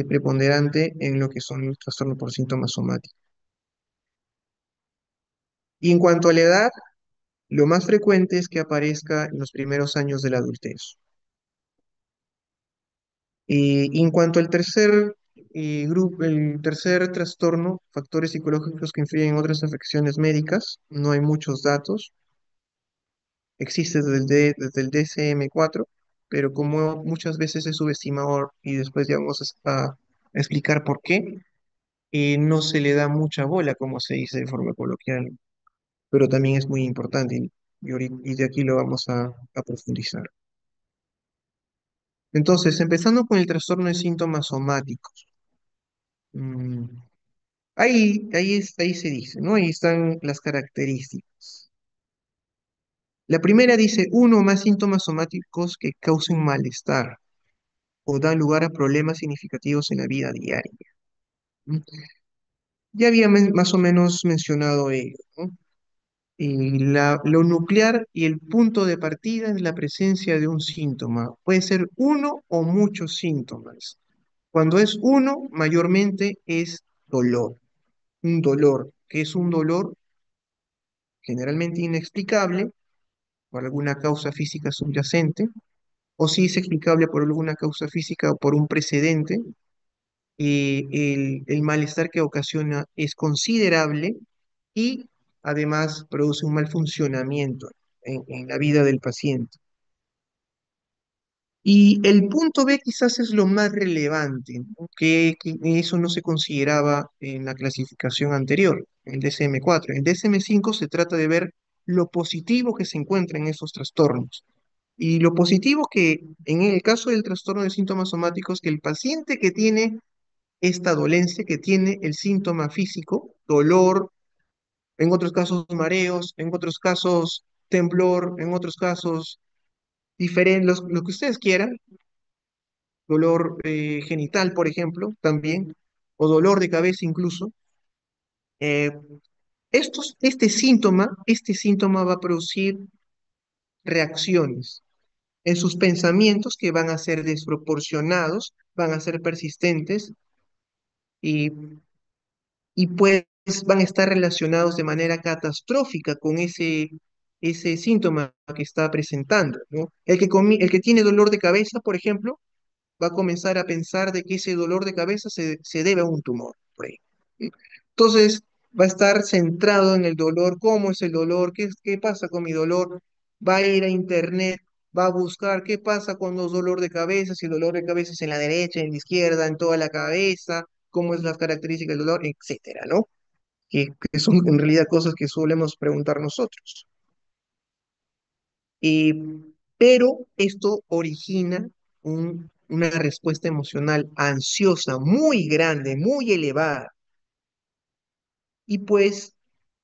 preponderante en lo que son los trastornos por síntomas somáticos. Y en cuanto a la edad, lo más frecuente es que aparezca en los primeros años de la adultez. Y en cuanto al tercer grupo, el tercer trastorno, factores psicológicos que influyen en otras afecciones médicas, no hay muchos datos. Existe desde el DSM-4, pero como muchas veces es subestimador y después ya vamos a explicar por qué, no se le da mucha bola, como se dice de forma coloquial, pero también es muy importante y de aquí lo vamos a profundizar. Entonces, empezando con el trastorno de síntomas somáticos. Mm, ahí se dice, ¿no? Ahí están las características. La primera dice, uno o más síntomas somáticos que causen malestar o dan lugar a problemas significativos en la vida diaria. ¿Mm? Ya había más o menos mencionado ello, ¿no? Y lo nuclear y el punto de partida es la presencia de un síntoma. Puede ser uno o muchos síntomas. Cuando es uno, mayormente es dolor. Un dolor, que es un dolor generalmente inexplicable por alguna causa física subyacente, o si es explicable por alguna causa física o por un precedente, el malestar que ocasiona es considerable y además produce un mal funcionamiento en la vida del paciente. Y el punto B quizás es lo más relevante, ¿no? Que eso no se consideraba en la clasificación anterior, el DSM-4. En DSM-5 se trata de ver lo positivo que se encuentra en esos trastornos. Y lo positivo que en el caso del trastorno de síntomas somáticos, que el paciente que tiene esta dolencia, que tiene el síntoma físico, dolor, en otros casos mareos, en otros casos temblor, en otros casos diferentes, lo que ustedes quieran, dolor genital, por ejemplo, también, o dolor de cabeza incluso. eh, este síntoma va a producir reacciones en sus pensamientos que van a ser desproporcionados, van a ser persistentes y, y pues van a estar relacionados de manera catastrófica con ese síntoma que está presentando, ¿no? El que tiene dolor de cabeza, por ejemplo, va a comenzar a pensar de que ese dolor de cabeza se debe a un tumor, por ahí. ¿Sí? Entonces, va a estar centrado en el dolor, cómo es el dolor, qué pasa con mi dolor, va a ir a internet, va a buscar qué pasa cuando es dolor de cabeza, si el dolor de cabeza es en la derecha, en la izquierda, en toda la cabeza, cómo es las características del dolor, etcétera, ¿no? Que son en realidad cosas que solemos preguntar nosotros. Eh, pero esto origina una respuesta emocional ansiosa muy grande, muy elevada. Y pues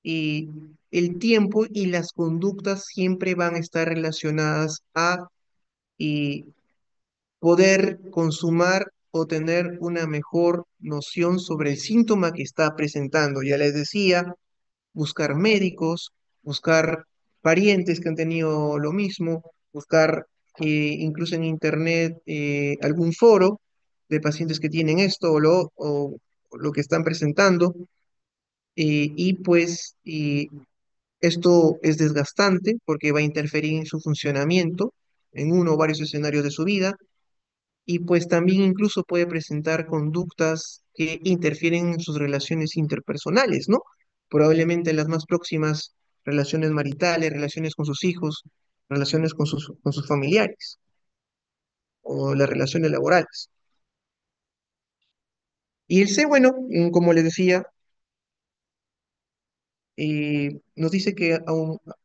eh, el tiempo y las conductas siempre van a estar relacionadas a eh, poder consumar o tener una mejor noción sobre el síntoma que está presentando. Ya les decía, buscar médicos, buscar parientes que han tenido lo mismo, buscar incluso en internet algún foro de pacientes que tienen esto o lo que están presentando. Y pues esto es desgastante porque va a interferir en su funcionamiento en uno o varios escenarios de su vida y pues también incluso puede presentar conductas que interfieren en sus relaciones interpersonales, ¿no? Probablemente las más próximas relaciones maritales, relaciones con sus hijos, relaciones con sus familiares o las relaciones laborales. Y el C, bueno, como les decía, nos dice que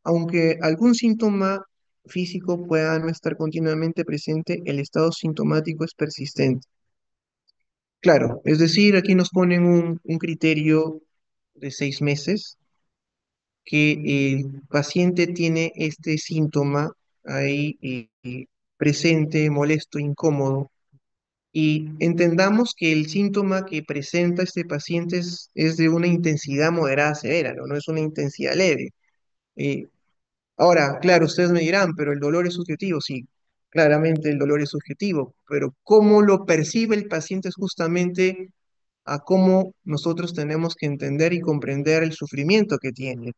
aunque algún síntoma físico pueda no estar continuamente presente, el estado sintomático es persistente. Claro, es decir, aquí nos ponen un criterio de 6 meses que el paciente tiene este síntoma ahí presente, molesto, incómodo, y entendamos que el síntoma que presenta este paciente es de una intensidad moderada a severa, ¿no? No es una intensidad leve. Eh, Ahora, claro, ustedes me dirán, pero el dolor es subjetivo, sí, claramente el dolor es subjetivo, pero cómo lo percibe el paciente es justamente a cómo nosotros tenemos que entender y comprender el sufrimiento que tiene.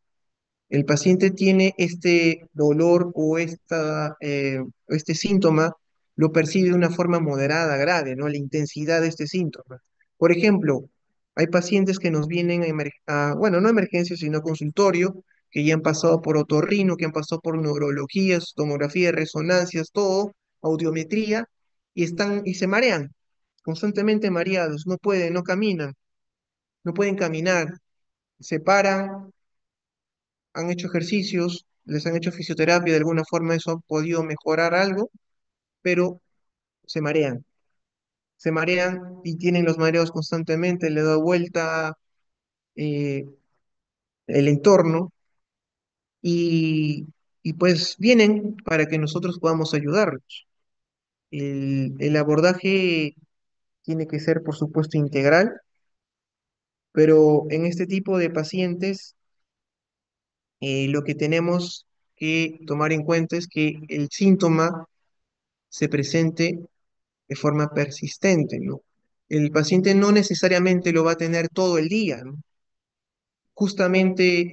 El paciente tiene este dolor o este síntoma lo percibe de una forma moderada, grave, ¿no? La intensidad de este síntoma. Por ejemplo, hay pacientes que nos vienen bueno, no emergencia, sino consultorio, que ya han pasado por otorrino, que han pasado por neurologías, tomografía, resonancias, todo, audiometría, y se marean, constantemente mareados, no pueden, no caminan, no pueden caminar, se paran, han hecho ejercicios, les han hecho fisioterapia, de alguna forma eso ha podido mejorar algo, pero se marean. Se marean y tienen los mareos constantemente, le da vuelta eh, el entorno y, y pues vienen para que nosotros podamos ayudarlos. El abordaje tiene que ser, por supuesto, integral, pero en este tipo de pacientes lo que tenemos que tomar en cuenta es que el síntoma se presente de forma persistente, ¿no? El paciente no necesariamente lo va a tener todo el día, ¿no? Justamente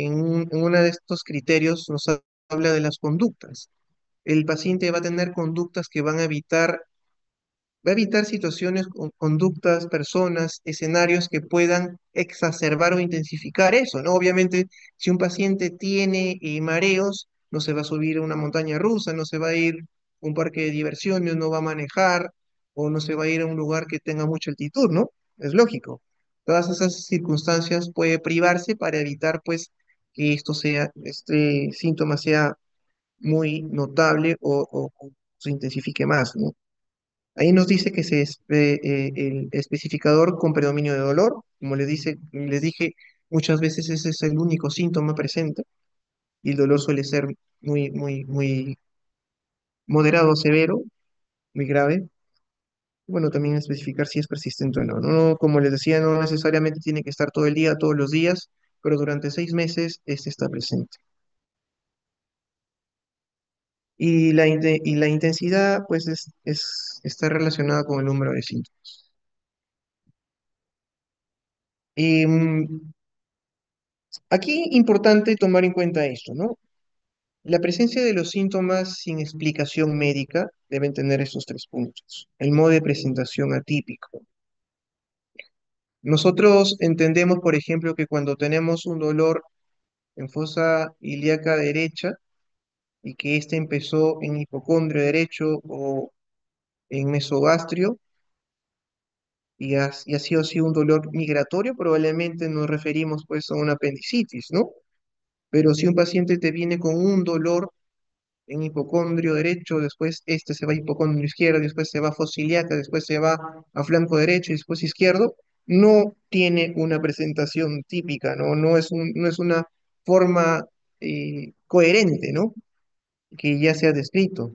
en uno de estos criterios nos habla de las conductas. El paciente va a tener conductas que van a evitar Va a evitar situaciones, conductas, personas, escenarios que puedan exacerbar o intensificar eso, ¿no? Obviamente, si un paciente tiene mareos, no se va a subir a una montaña rusa, no se va a ir a un parque de diversiones, no va a manejar o no se va a ir a un lugar que tenga mucha altitud, ¿no? Es lógico. Todas esas circunstancias puede privarse para evitar, pues, que este síntoma sea muy notable o se intensifique más, ¿no? Ahí nos dice que el especificador con predominio de dolor, como les dije, muchas veces ese es el único síntoma presente y el dolor suele ser muy moderado, severo, muy grave. Bueno, también especificar si es persistente o no. No, como les decía, no necesariamente tiene que estar todo el día, todos los días, pero durante 6 meses este está presente. Y la intensidad, pues, está relacionada con el número de síntomas. Aquí importante tomar en cuenta esto, ¿no? La presencia de los síntomas sin explicación médica deben tener estos 3 puntos. El modo de presentación atípico. Nosotros entendemos, por ejemplo, que cuando tenemos un dolor en fosa ilíaca derecha y que éste empezó en hipocondrio derecho o en mesogastrio y ha sido así un dolor migratorio, probablemente nos referimos pues a una apendicitis, ¿no? Pero si un paciente te viene con un dolor en hipocondrio derecho, después este se va a hipocondrio izquierdo, después se va a fosiliaca, después se va a flanco derecho y después izquierdo, no tiene una presentación típica, ¿no? No es una forma coherente, ¿no? Que ya se ha descrito.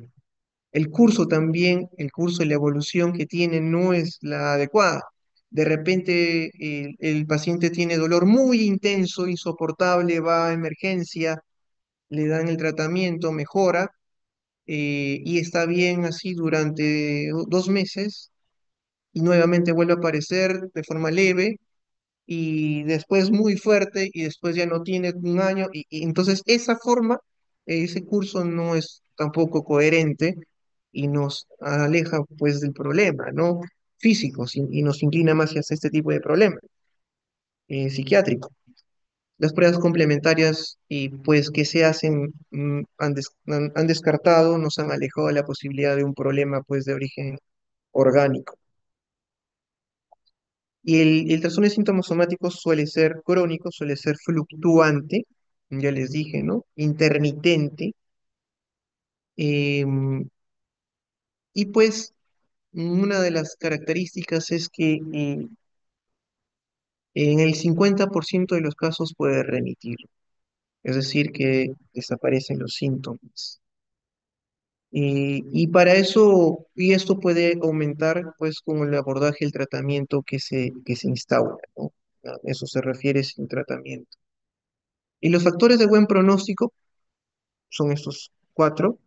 El curso también, el curso y la evolución que tiene no es la adecuada. De repente el paciente tiene dolor muy intenso, insoportable, va a emergencia, le dan el tratamiento, mejora, y está bien así durante 2 meses y nuevamente vuelve a aparecer de forma leve y después muy fuerte y después ya no tiene un año y entonces esa forma, ese curso no es tampoco coherente y nos aleja pues del problema, ¿no? Físico y nos inclina más hacia este tipo de problema psiquiátrico. Las pruebas complementarias y pues que se hacen han descartado, nos han alejado de la posibilidad de un problema pues de origen orgánico. Y el trastorno de síntomas somáticos suele ser crónico, suele ser fluctuante, ya les dije, ¿no? Intermitente. em, y pues una de las características es que en el 50% de los casos puede remitir, es decir, que desaparecen los síntomas. Y para eso, y esto puede aumentar pues con el abordaje, el tratamiento que se instaura, ¿no? A eso se refiere sin tratamiento. Y los factores de buen pronóstico son estos 4: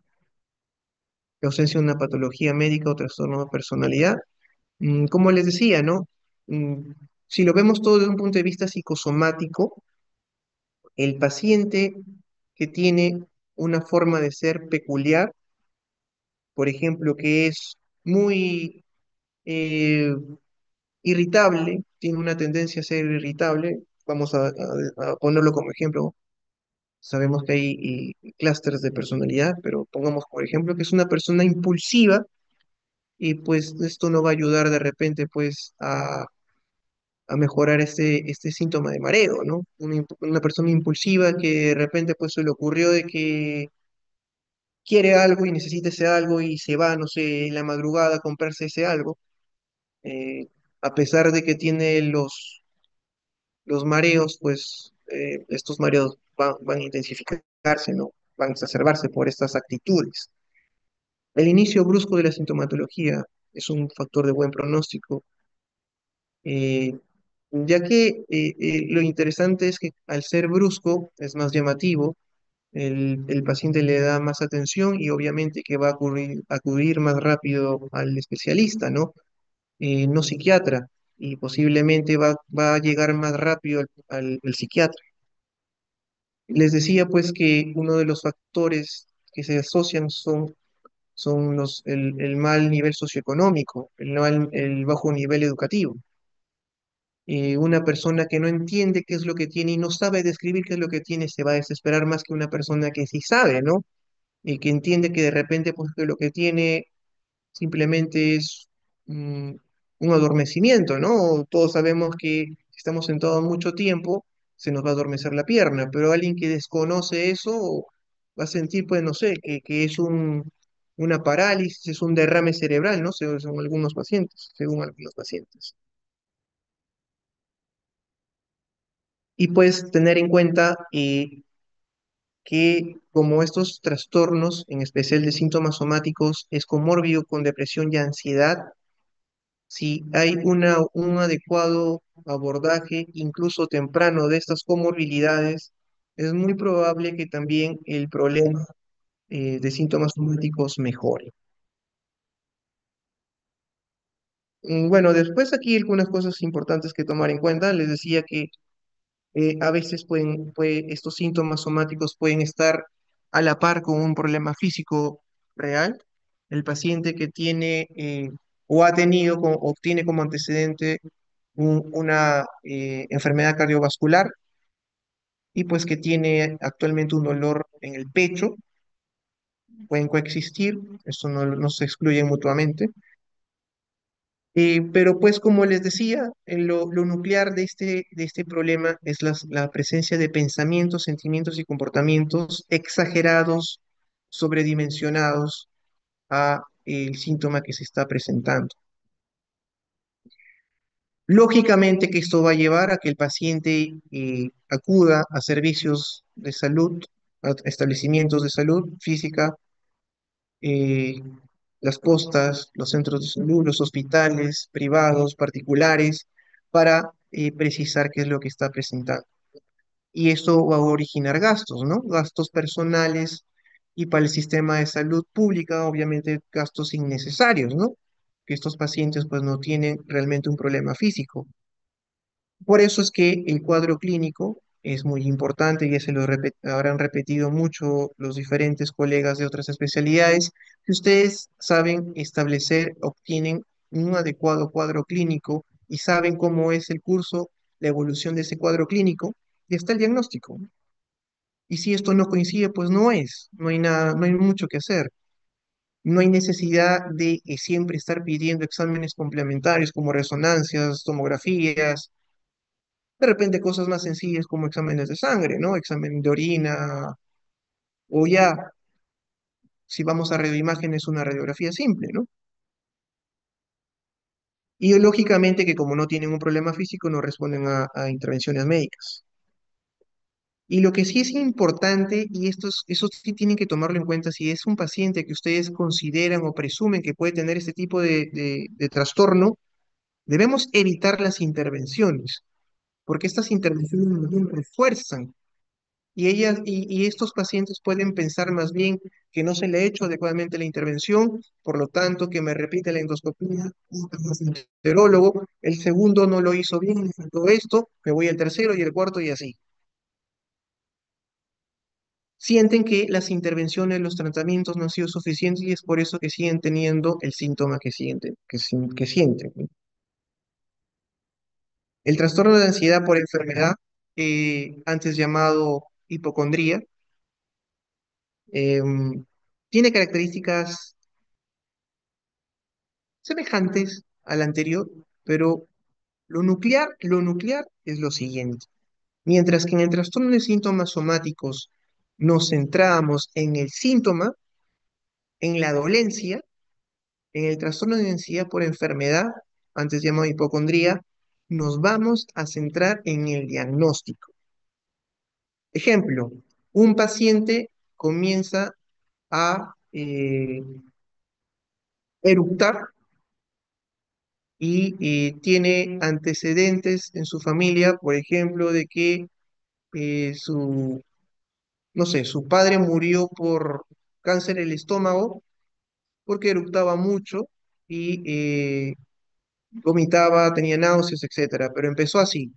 la ausencia de una patología médica o trastorno de personalidad. Como les decía, ¿no? Mm, si lo vemos todo desde un punto de vista psicosomático, el paciente que tiene una forma de ser peculiar, por ejemplo, que es muy eh, irritable, tiene una tendencia a ser irritable, vamos a ponerlo como ejemplo, sabemos que hay clústeres de personalidad, pero pongamos por ejemplo que es una persona impulsiva y pues esto no va a ayudar de repente pues a mejorar este síntoma de mareo, ¿no? Una persona impulsiva que de repente pues se le ocurrió de que quiere algo y necesita ese algo y se va, no sé, en la madrugada a comprarse ese algo, eh, a pesar de que tiene los mareos, pues estos mareos van a intensificarse, ¿no? Van a exacerbarse por estas actitudes. El inicio brusco de la sintomatología es un factor de buen pronóstico, eh, ya que lo interesante es que al ser brusco es más llamativo, el paciente le da más atención y obviamente que va a acudir más rápido al especialista, ¿no? No psiquiatra, y posiblemente va a llegar más rápido al psiquiatra. Les decía pues que uno de los factores que se asocian son el mal nivel socioeconómico, el bajo nivel educativo. Una persona que no entiende qué es lo que tiene y no sabe describir qué es lo que tiene se va a desesperar más que una persona que sí sabe, ¿no? Y que entiende que de repente pues que lo que tiene simplemente es mm, un adormecimiento, ¿no? Todos sabemos que si estamos sentados mucho tiempo, se nos va a adormecer la pierna, pero alguien que desconoce eso va a sentir, pues, no sé, que es una parálisis, es un derrame cerebral, ¿no? Según algunos pacientes, según algunos pacientes. Y pues tener en cuenta que como estos trastornos, en especial de síntomas somáticos, es comórbido con depresión y ansiedad, si hay un adecuado abordaje, incluso temprano, de estas comorbilidades, es muy probable que también el problema de síntomas somáticos mejore. Bueno, después aquí algunas cosas importantes que tomar en cuenta. Les decía que a veces estos síntomas somáticos pueden estar a la par con un problema físico real. El paciente que tiene o ha tenido o tiene como antecedente una enfermedad cardiovascular y pues que tiene actualmente un dolor en el pecho, pueden coexistir, esto no se excluye mutuamente. Pero pues como les decía, lo nuclear de este problema es la presencia de pensamientos, sentimientos y comportamientos exagerados, sobredimensionados a el síntoma que se está presentando. Lógicamente que esto va a llevar a que el paciente acuda a servicios de salud, a establecimientos de salud física, eh, las postas, los centros de salud, los hospitales privados, particulares, para precisar qué es lo que está presentando. Y esto va a originar gastos, ¿no? Gastos personales y para el sistema de salud pública, obviamente, gastos innecesarios, ¿no? Que estos pacientes pues no tienen realmente un problema físico. Por eso es que el cuadro clínico es muy importante, ya se lo habrán repetido mucho los diferentes colegas de otras especialidades, que ustedes saben establecer, obtienen un adecuado cuadro clínico y saben cómo es el curso, la evolución de ese cuadro clínico, y está el diagnóstico. Y si esto no coincide, pues no hay nada, no hay mucho que hacer. No hay necesidad de siempre estar pidiendo exámenes complementarios como resonancias, tomografías, de repente cosas más sencillas como exámenes de sangre, ¿no? Examen de orina, o ya, si vamos a radioimágenes, una radiografía simple, ¿no? Y lógicamente que como no tienen un problema físico, no responden a intervenciones médicas. Y lo que sí es importante, y eso sí tienen que tomarlo en cuenta, si es un paciente que ustedes consideran o presumen que puede tener este tipo de trastorno, debemos evitar las intervenciones, porque estas intervenciones más bien refuerzan. Y estos pacientes pueden pensar más bien que no se le ha hecho adecuadamente la intervención, por lo tanto, que me repite la endoscopía, el enterólogo, el segundo no lo hizo bien, le faltó esto, me voy al tercero y el cuarto y así. sienten que las intervenciones, los tratamientos no han sido suficientes y es por eso que siguen teniendo el síntoma que sienten, que sienten, ¿no? El trastorno de ansiedad por enfermedad, antes llamado hipocondría, tiene características semejantes al anterior, pero lo nuclear es lo siguiente. Mientras que en el trastorno de síntomas somáticos nos centramos en el síntoma, en la dolencia, en el trastorno de ansiedad por enfermedad, antes llamado hipocondría, nos vamos a centrar en el diagnóstico. Ejemplo, un paciente comienza a eructar y tiene antecedentes en su familia, por ejemplo, de que su, no sé, su padre murió por cáncer del estómago porque eructaba mucho y vomitaba, tenía náuseas, etcétera. Pero empezó así.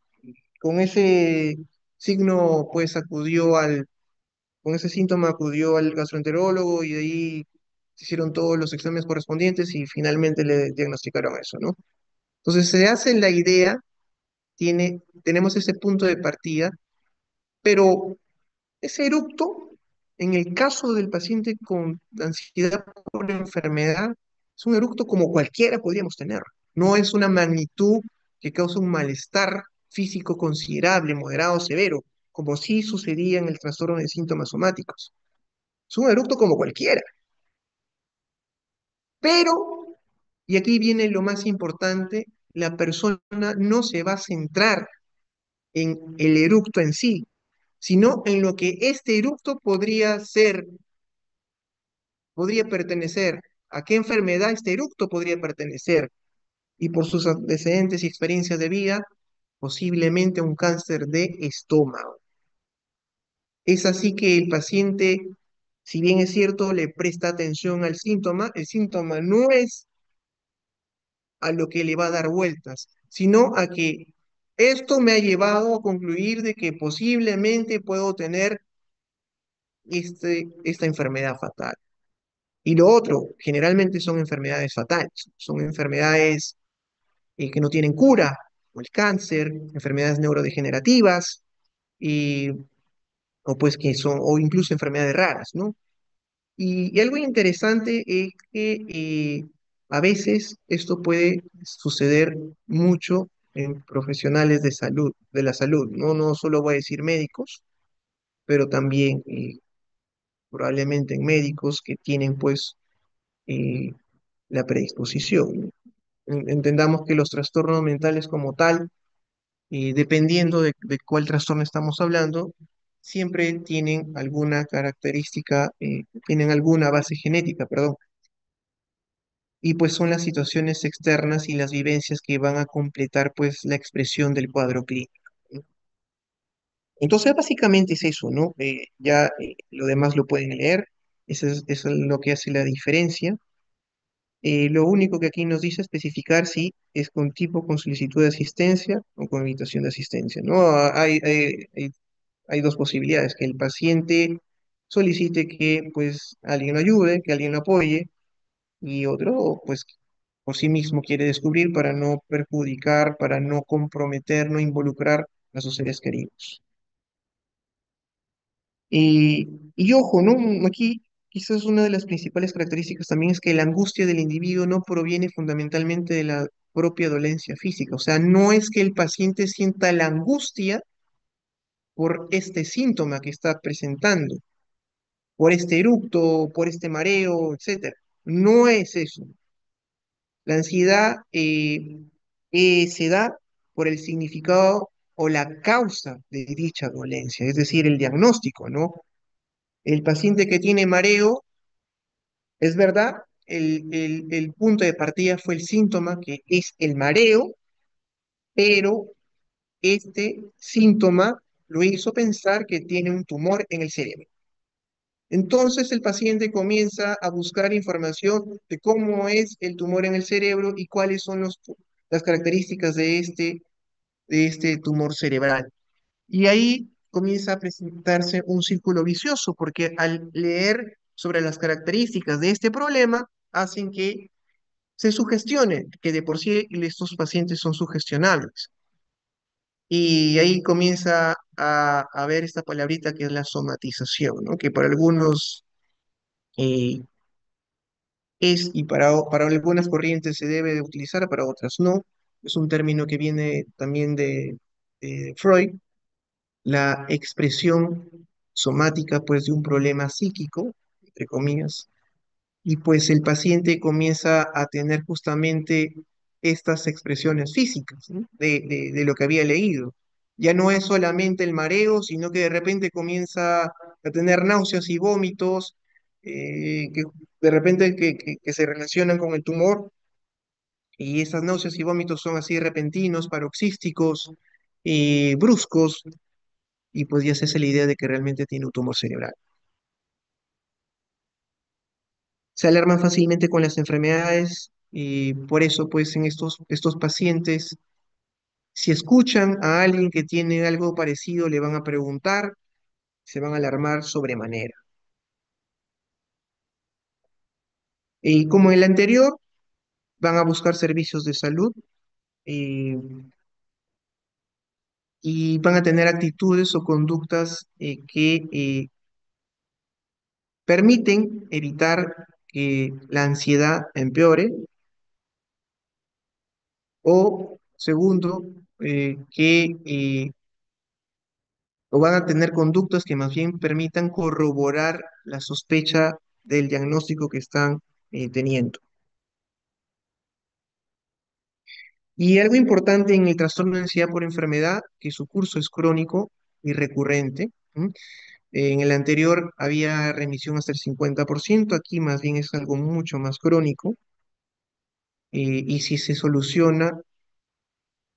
Con ese signo, pues con ese síntoma acudió al gastroenterólogo y de ahí se hicieron todos los exámenes correspondientes y finalmente le diagnosticaron eso, ¿no? Entonces se hace la idea, tenemos ese punto de partida, pero ese eructo, en el caso del paciente con ansiedad por enfermedad, es un eructo como cualquiera podríamos tener. No es una magnitud que causa un malestar físico considerable, moderado, o severo, como sí sucedía en el trastorno de síntomas somáticos. Es un eructo como cualquiera. Pero, y aquí viene lo más importante, la persona no se va a centrar en el eructo en sí, sino en lo que este eructo podría pertenecer, a qué enfermedad este eructo podría pertenecer, y por sus antecedentes y experiencias de vida, posiblemente un cáncer de estómago. Es así que el paciente, si bien es cierto, le presta atención al síntoma, el síntoma no es a lo que le va a dar vueltas, sino a que esto me ha llevado a concluir de que posiblemente puedo tener esta enfermedad fatal. Y lo otro, generalmente son enfermedades fatales, son enfermedades que no tienen cura, o el cáncer, enfermedades neurodegenerativas, y, o pues que son, o incluso enfermedades raras, ¿no? Y algo interesante es que a veces esto puede suceder mucho en profesionales de salud, de la salud, ¿no? No solo voy a decir médicos, pero también probablemente en médicos que tienen pues eh, la predisposición, ¿no? Entendamos que los trastornos mentales como tal, dependiendo de cuál trastorno estamos hablando, siempre tienen alguna característica, tienen alguna base genética, perdón, y pues son las situaciones externas y las vivencias que van a completar pues la expresión del cuadro clínico, ¿no? Entonces básicamente es eso, ¿no? Ya lo demás lo pueden leer, eso es lo que hace la diferencia. Lo único que aquí nos dice especificar si es con tipo con solicitud de asistencia o con invitación de asistencia, ¿no? Hay dos posibilidades, que el paciente solicite que pues alguien lo ayude, que alguien lo apoye, y otro pues por sí mismo quiere descubrir para no perjudicar, para no comprometer, no involucrar a sus seres queridos. Y ojo, ¿no? Aquí quizás una de las principales características también es que la angustia del individuo no proviene fundamentalmente de la propia dolencia física. O sea, no es que el paciente sienta la angustia por este síntoma que está presentando, por este eructo, por este mareo, etcétera. No es eso. La ansiedad se da por el significado o la causa de dicha dolencia, es decir, el diagnóstico, ¿no? El paciente que tiene mareo, es verdad, el punto de partida fue el síntoma que es el mareo, pero este síntoma lo hizo pensar que tiene un tumor en el cerebro. Entonces el paciente comienza a buscar información de cómo es el tumor en el cerebro y cuáles son las características de este tumor cerebral. Y ahí comienza a presentarse un círculo vicioso, porque al leer sobre las características de este problema, hacen que se sugestione, que de por sí estos pacientes son sugestionables. Y ahí comienza a ver esta palabrita que es la somatización, ¿no? Que para algunos eh, es y para algunas corrientes se debe de utilizar, para otras no. Es un término que viene también de Freud, la expresión somática pues de un problema psíquico, entre comillas, y pues el paciente comienza a tener justamente estas expresiones físicas, ¿no? De lo que había leído. Ya no es solamente el mareo, sino que de repente comienza a tener náuseas y vómitos, que de repente que se relacionan con el tumor, y esas náuseas y vómitos son así repentinos, paroxísticos, bruscos, y pues ya se hace la idea de que realmente tiene un tumor cerebral. Se alarman fácilmente con las enfermedades y por eso pues en estos pacientes, si escuchan a alguien que tiene algo parecido, le van a preguntar, se van a alarmar sobremanera. Y como en el anterior, van a buscar servicios de salud eh, y van a tener actitudes o conductas que permiten evitar que la ansiedad empeore o, segundo, o van a tener conductas que más bien permitan corroborar la sospecha del diagnóstico que están teniendo. Y algo importante en el trastorno de ansiedad por enfermedad, que su curso es crónico y recurrente. ¿M? En el anterior había remisión hasta el 50%, aquí más bien es algo mucho más crónico, y si se soluciona,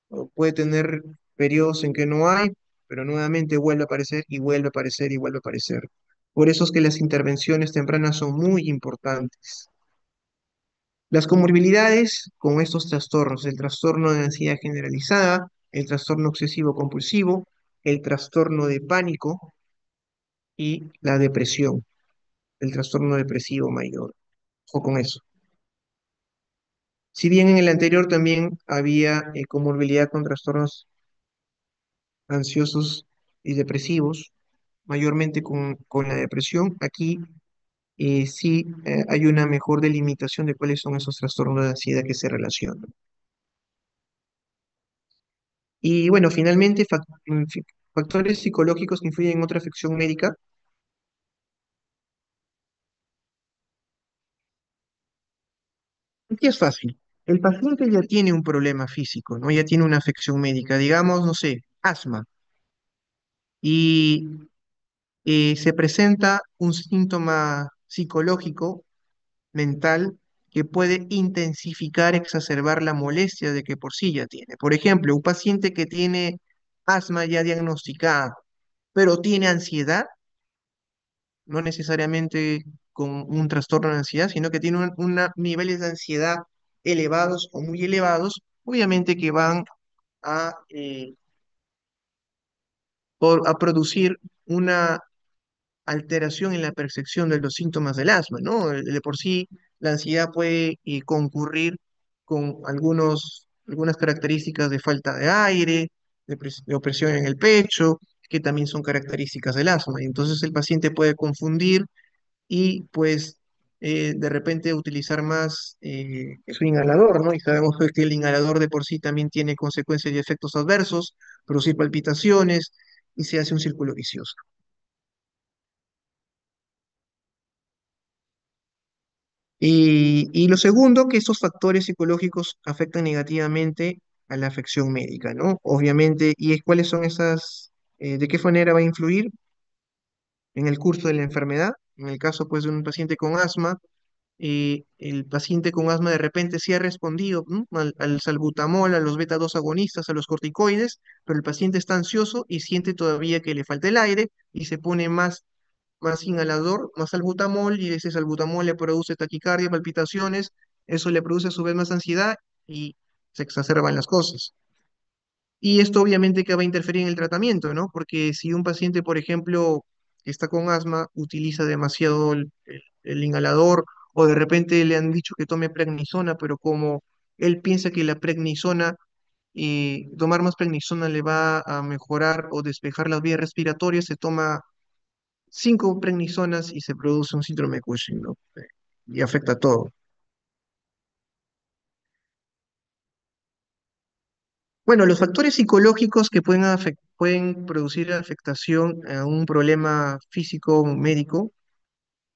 o puede tener periodos en que no hay, pero nuevamente vuelve a aparecer y vuelve a aparecer y vuelve a aparecer. Por eso es que las intervenciones tempranas son muy importantes. Las comorbilidades con estos trastornos, el trastorno de ansiedad generalizada, el trastorno obsesivo compulsivo, el trastorno de pánico y la depresión, el trastorno depresivo mayor. Ojo con eso. Si bien en el anterior también había comorbilidad con trastornos ansiosos y depresivos, mayormente con la depresión, aquí sí hay una mejor delimitación de cuáles son esos trastornos de ansiedad que se relacionan. Y bueno, finalmente, factores psicológicos que influyen en otra afección médica. Aquí es fácil. El paciente ya tiene un problema físico, ¿no? Ya tiene una afección médica, digamos, no sé, asma, y se presenta un síntoma psicológico, mental, que puede intensificar, exacerbar la molestia de que por sí ya tiene. Por ejemplo, un paciente que tiene asma ya diagnosticada, pero tiene ansiedad, no necesariamente con un trastorno de ansiedad, sino que tiene niveles de ansiedad elevados o muy elevados, obviamente que van a producir una alteración en la percepción de los síntomas del asma, ¿no? De por sí, la ansiedad puede concurrir con algunas características de falta de aire, de opresión en el pecho, que también son características del asma. Y entonces el paciente puede confundir y pues de repente utilizar más su inhalador, ¿no? Y sabemos que el inhalador de por sí también tiene consecuencias y efectos adversos, producir palpitaciones y se hace un círculo vicioso. Y lo segundo, que estos factores psicológicos afectan negativamente a la afección médica, ¿no? Obviamente, ¿cuáles son de qué manera va a influir en el curso de la enfermedad? En el caso, pues, de un paciente con asma, el paciente con asma de repente sí ha respondido, ¿no? al salbutamol, a los beta 2 agonistas, a los corticoides, pero el paciente está ansioso y siente todavía que le falta el aire y se pone más inhalador, más salbutamol, y ese salbutamol le produce taquicardia, palpitaciones, eso le produce a su vez más ansiedad y se exacerban las cosas. Y esto obviamente que va a interferir en el tratamiento, ¿no? Porque si un paciente, por ejemplo, que está con asma, utiliza demasiado el inhalador o de repente le han dicho que tome prednisona, pero como él piensa que la prednisona y tomar más prednisona le va a mejorar o despejar las vías respiratorias, se toma 5 prednisonas y se produce un síndrome de Cushing, ¿no? Y afecta a todo. Bueno, los factores psicológicos que pueden producir afectación a un problema físico médico,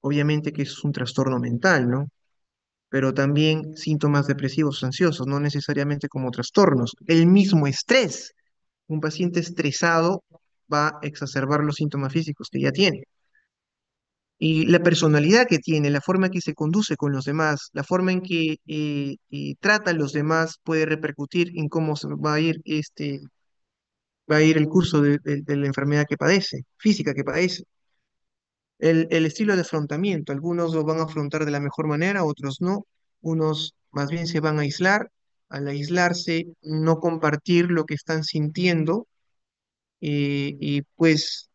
obviamente que es un trastorno mental, ¿no? Pero también síntomas depresivos, ansiosos, no necesariamente como trastornos. El mismo estrés, un paciente estresado va a exacerbar los síntomas físicos que ya tiene. Y la personalidad que tiene, la forma en que se conduce con los demás, la forma en que trata a los demás puede repercutir en cómo va a ir el curso de la enfermedad que padece, física que padece. El estilo de afrontamiento, algunos lo van a afrontar de la mejor manera, otros no. Unos más bien se van a aislar, al aislarse, no compartir lo que están sintiendo y pues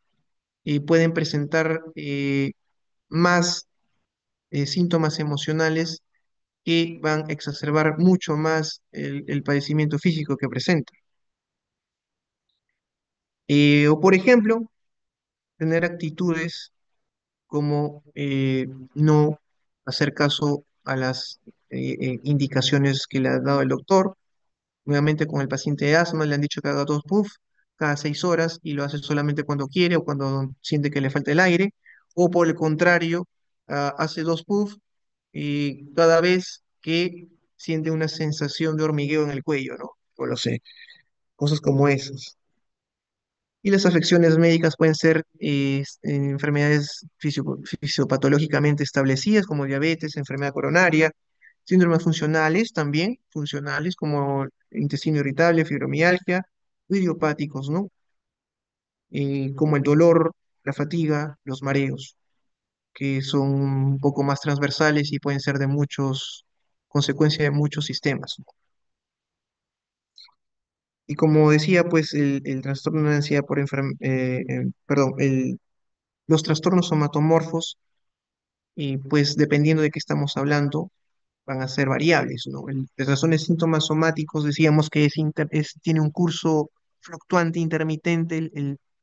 pueden presentar más síntomas emocionales que van a exacerbar mucho más el padecimiento físico que presenta. O por ejemplo, tener actitudes como no hacer caso a las indicaciones que le ha dado el doctor. Nuevamente con el paciente de asma le han dicho que haga 2 puffs cada 6 horas y lo hace solamente cuando quiere o cuando siente que le falta el aire. O por el contrario, hace 2 puffs y cada vez que siente una sensación de hormigueo en el cuello, ¿no? O lo sé, cosas como esas. Y las afecciones médicas pueden ser enfermedades fisiopatológicamente establecidas como diabetes, enfermedad coronaria, síndromes funcionales también, funcionales como intestino irritable, fibromialgia, o idiopáticos, ¿no? Como el dolor, la fatiga, los mareos, que son un poco más transversales y pueden ser de consecuencia de muchos sistemas, ¿no? Y como decía, pues el trastorno de ansiedad por perdón, los trastornos somatomorfos, y pues dependiendo de qué estamos hablando, van a ser variables, ¿no? Las razones síntomas somáticos decíamos que tiene un curso fluctuante, intermitente,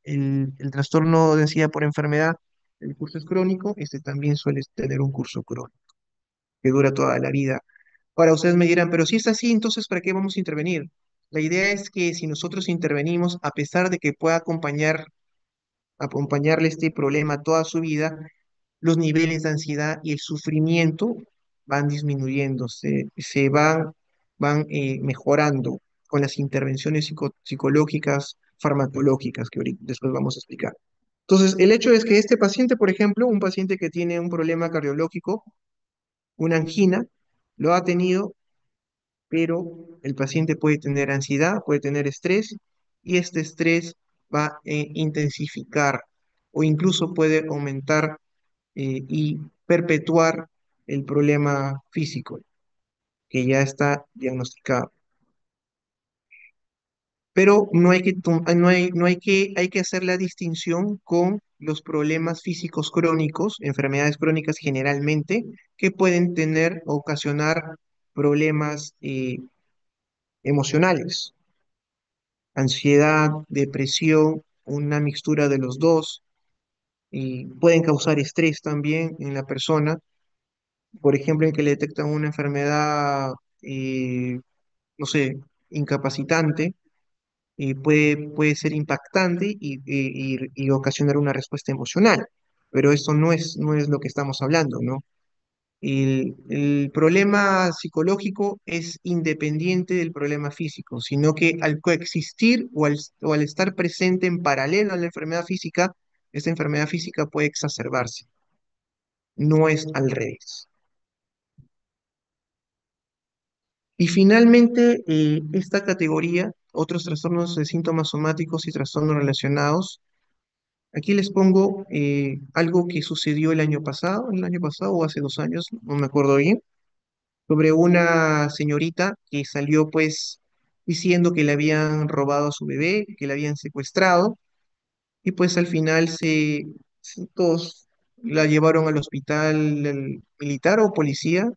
el trastorno de ansiedad por enfermedad, el curso es crónico, este también suele tener un curso crónico, que dura toda la vida. Ahora ustedes me dirán, pero si es así, entonces ¿para qué vamos a intervenir? La idea es que si nosotros intervenimos, a pesar de que pueda acompañarle este problema toda su vida, los niveles de ansiedad y el sufrimiento van disminuyendo, van mejorando con las intervenciones psicológicas, farmacológicas, que ahorita después vamos a explicar. Entonces, el hecho es que este paciente, por ejemplo, un paciente que tiene un problema cardiológico, una angina, lo ha tenido, pero el paciente puede tener ansiedad, puede tener estrés, y este estrés va a intensificar o incluso puede aumentar y perpetuar el problema físico que ya está diagnosticado. Pero no hay que, hay que hacer la distinción con los problemas físicos crónicos, enfermedades crónicas generalmente, que pueden ocasionar problemas emocionales, ansiedad, depresión, una mixtura de los dos, y pueden causar estrés también en la persona, por ejemplo, en que le detectan una enfermedad, no sé, incapacitante, puede ser impactante y ocasionar una respuesta emocional, pero eso no es lo que estamos hablando, ¿no? El problema psicológico es independiente del problema físico, sino que al coexistir o al estar presente en paralelo a la enfermedad física, esta enfermedad física puede exacerbarse, no es al revés. Y finalmente, esta categoría, otros trastornos de síntomas somáticos y trastornos relacionados, aquí les pongo algo que sucedió el año pasado o hace 2 años, no me acuerdo bien, sobre una señorita que salió pues diciendo que le habían robado a su bebé, que le habían secuestrado, y pues al final todos la llevaron al hospital militar o policía,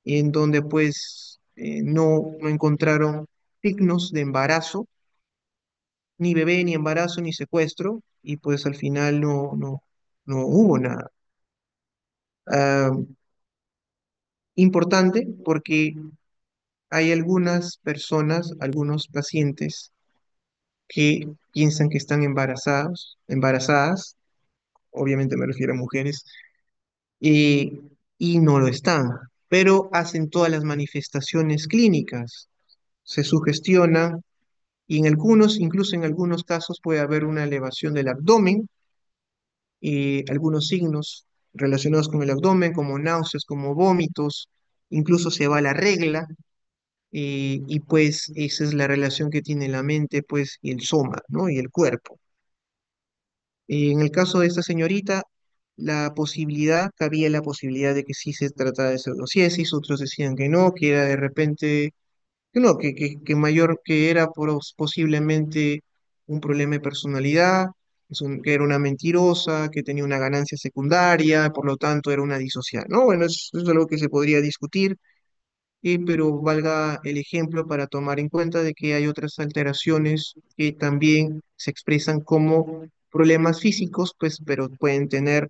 en donde pues no encontraron signos de embarazo, ni bebé, ni embarazo, ni secuestro, y pues al final no hubo nada. Ah, importante porque hay algunas personas, algunos pacientes que piensan que están embarazadas, obviamente me refiero a mujeres, y, y no lo están, pero hacen todas las manifestaciones clínicas, se sugestionan y en algunos, incluso en algunos casos puede haber una elevación del abdomen, algunos signos relacionados con el abdomen, como náuseas, como vómitos, incluso se va la regla, y pues esa es la relación que tiene la mente, pues, y el soma, ¿no? Y el cuerpo. En el caso de esta señorita, cabía la posibilidad de que sí se tratara de pseudociesis, otros decían que no, que era de repente, que no, que mayor, que era posiblemente un problema de personalidad, que era una mentirosa, que tenía una ganancia secundaria, por lo tanto era una disocial, ¿no? Bueno, eso es algo que se podría discutir, pero valga el ejemplo para tomar en cuenta de que hay otras alteraciones que también se expresan como problemas físicos, pues, pero pueden tener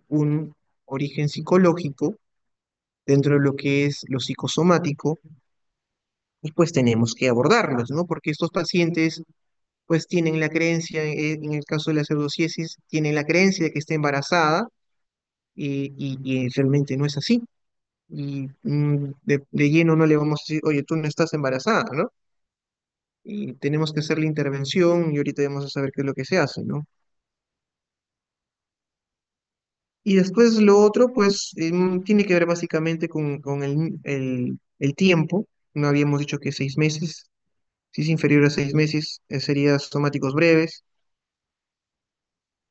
un origen psicológico dentro de lo que es lo psicosomático, y pues tenemos que abordarlos, ¿no? Porque estos pacientes, pues, tienen la creencia, en el caso de la pseudociesis, tienen la creencia de que está embarazada, y realmente no es así. Y de lleno no le vamos a decir, oye, tú no estás embarazada, ¿no? Y tenemos que hacer la intervención y ahorita vamos a saber qué es lo que se hace, ¿no? Y después lo otro, pues, tiene que ver básicamente con el tiempo. No habíamos dicho que 6 meses. Si es inferior a 6 meses, sería somáticos breves.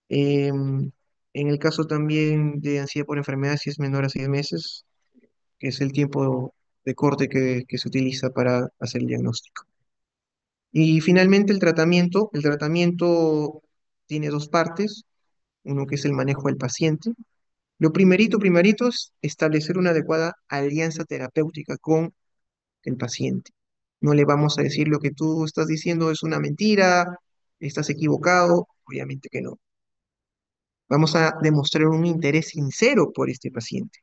En el caso también de ansiedad por enfermedad, si es menor a 6 meses, que es el tiempo de corte que se utiliza para hacer el diagnóstico. Y finalmente el tratamiento. El tratamiento tiene dos partes, uno que es el manejo del paciente. Lo primerito es establecer una adecuada alianza terapéutica con el paciente. No le vamos a decir lo que tú estás diciendo es una mentira, estás equivocado, obviamente que no. Vamos a demostrar un interés sincero por este paciente.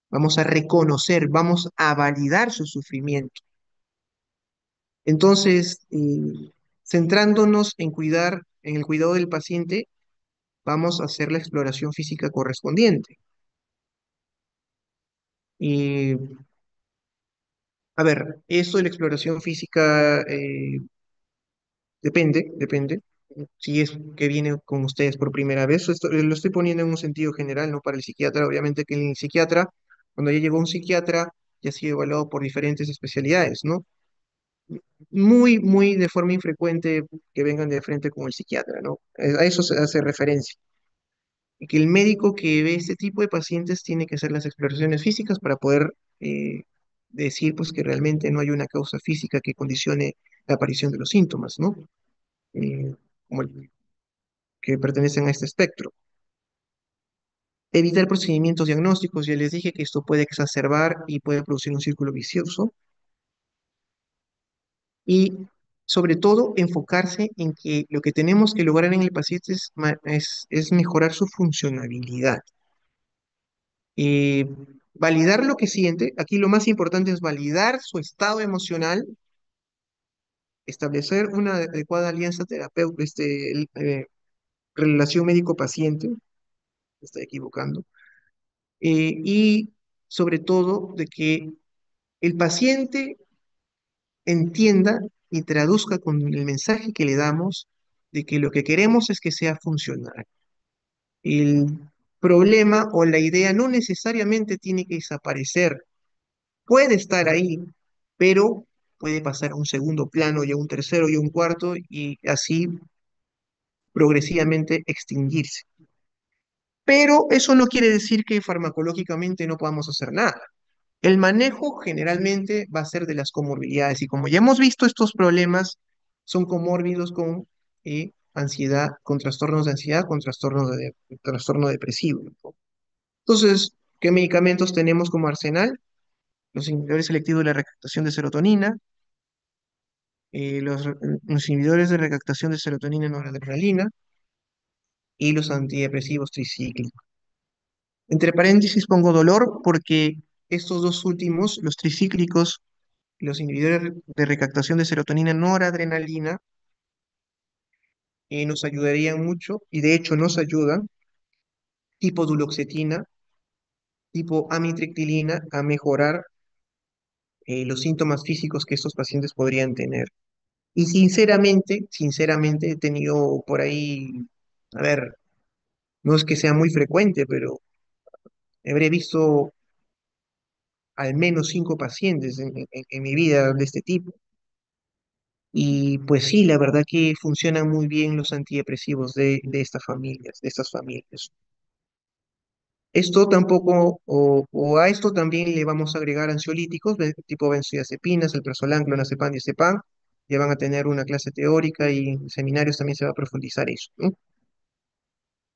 Vamos a reconocer, vamos a validar su sufrimiento. Entonces, centrándonos en el cuidado del paciente, vamos a hacer la exploración física correspondiente. Y, a ver, esto de la exploración física depende. Si es que viene con ustedes por primera vez, esto, lo estoy poniendo en un sentido general, no para el psiquiatra. Obviamente que el psiquiatra, cuando ya llegó un psiquiatra, ya ha sido evaluado por diferentes especialidades, ¿no? Muy de forma infrecuente que vengan de frente con el psiquiatra, ¿no? A eso se hace referencia. Y que el médico que ve este tipo de pacientes tiene que hacer las exploraciones físicas para poder decir pues que realmente no hay una causa física que condicione la aparición de los síntomas, ¿no? Como el que pertenecen a este espectro. Evitar procedimientos diagnósticos, ya les dije que esto puede exacerbar y puede producir un círculo vicioso. Y sobre todo enfocarse en que lo que tenemos que lograr en el paciente es mejorar su funcionabilidad. Eh, validar lo que siente. Aquí lo más importante es validar su estado emocional, establecer una adecuada alianza terapéutica, relación médico-paciente, me estoy equivocando, y sobre todo de que el paciente entienda y traduzca con el mensaje que le damos de que lo que queremos es que sea funcional. El problema o la idea no necesariamente tiene que desaparecer, puede estar ahí, pero puede pasar a un segundo plano y a un tercero y a un cuarto y así progresivamente extinguirse. Pero eso no quiere decir que farmacológicamente no podamos hacer nada. El manejo generalmente va a ser de las comorbilidades y como ya hemos visto, estos problemas son comórbidos con ansiedad, con trastornos de ansiedad, con trastorno depresivo, ¿no? Entonces, ¿qué medicamentos tenemos como arsenal? Los inhibidores selectivos de la recaptación de serotonina, los inhibidores de recaptación de serotonina y noradrenalina y los antidepresivos tricíclicos. Entre paréntesis pongo dolor porque estos dos últimos, los tricíclicos, los inhibidores de recaptación de serotonina, noradrenalina, nos ayudarían mucho y de hecho nos ayudan, tipo duloxetina, tipo amitriptilina, a mejorar los síntomas físicos que estos pacientes podrían tener. Y sinceramente he tenido por ahí, a ver, no es que sea muy frecuente, pero habré visto al menos 5 pacientes en mi vida de este tipo. Y pues sí, la verdad que funcionan muy bien los antidepresivos de estas familias, de estas familias. Esto tampoco, o a esto también le vamos a agregar ansiolíticos, tipo benzodiazepinas, el prazolam, clonazepam, diazepam. Ya van a tener una clase teórica y en seminarios también se va a profundizar eso, ¿no?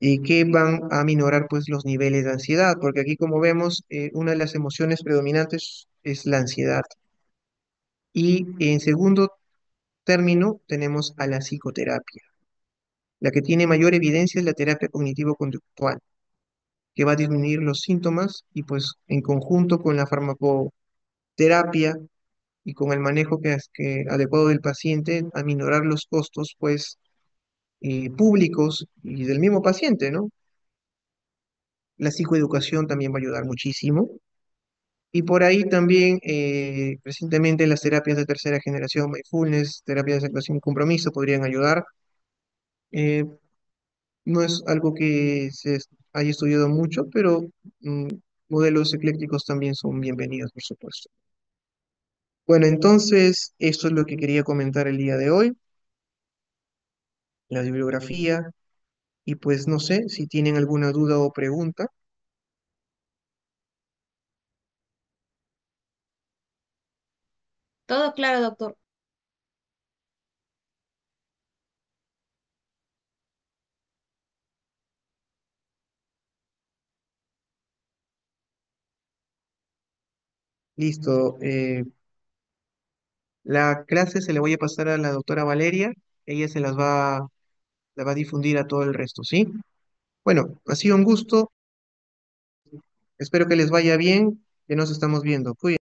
Y que van a minorar pues los niveles de ansiedad, porque aquí como vemos, una de las emociones predominantes es la ansiedad. Y en segundo término tenemos a la psicoterapia. La que tiene mayor evidencia es la terapia cognitivo-conductual, que va a disminuir los síntomas y pues en conjunto con la farmacoterapia y con el manejo adecuado del paciente, a minorar los costos pues públicos y del mismo paciente, ¿no? La psicoeducación también va a ayudar muchísimo. Y por ahí también recientemente las terapias de tercera generación, mindfulness, terapias de aceptación y compromiso podrían ayudar. Eh, no es algo que haya estudiado mucho, pero mm, modelos eclécticos también son bienvenidos, por supuesto. Bueno, entonces, esto es lo que quería comentar el día de hoy, la bibliografía, y pues no sé si tienen alguna duda o pregunta. Todo claro, doctor. Listo. La clase se la voy a pasar a la doctora Valeria, ella la va a difundir a todo el resto, ¿sí? Bueno, ha sido un gusto, espero que les vaya bien, que nos estamos viendo. Cuídense.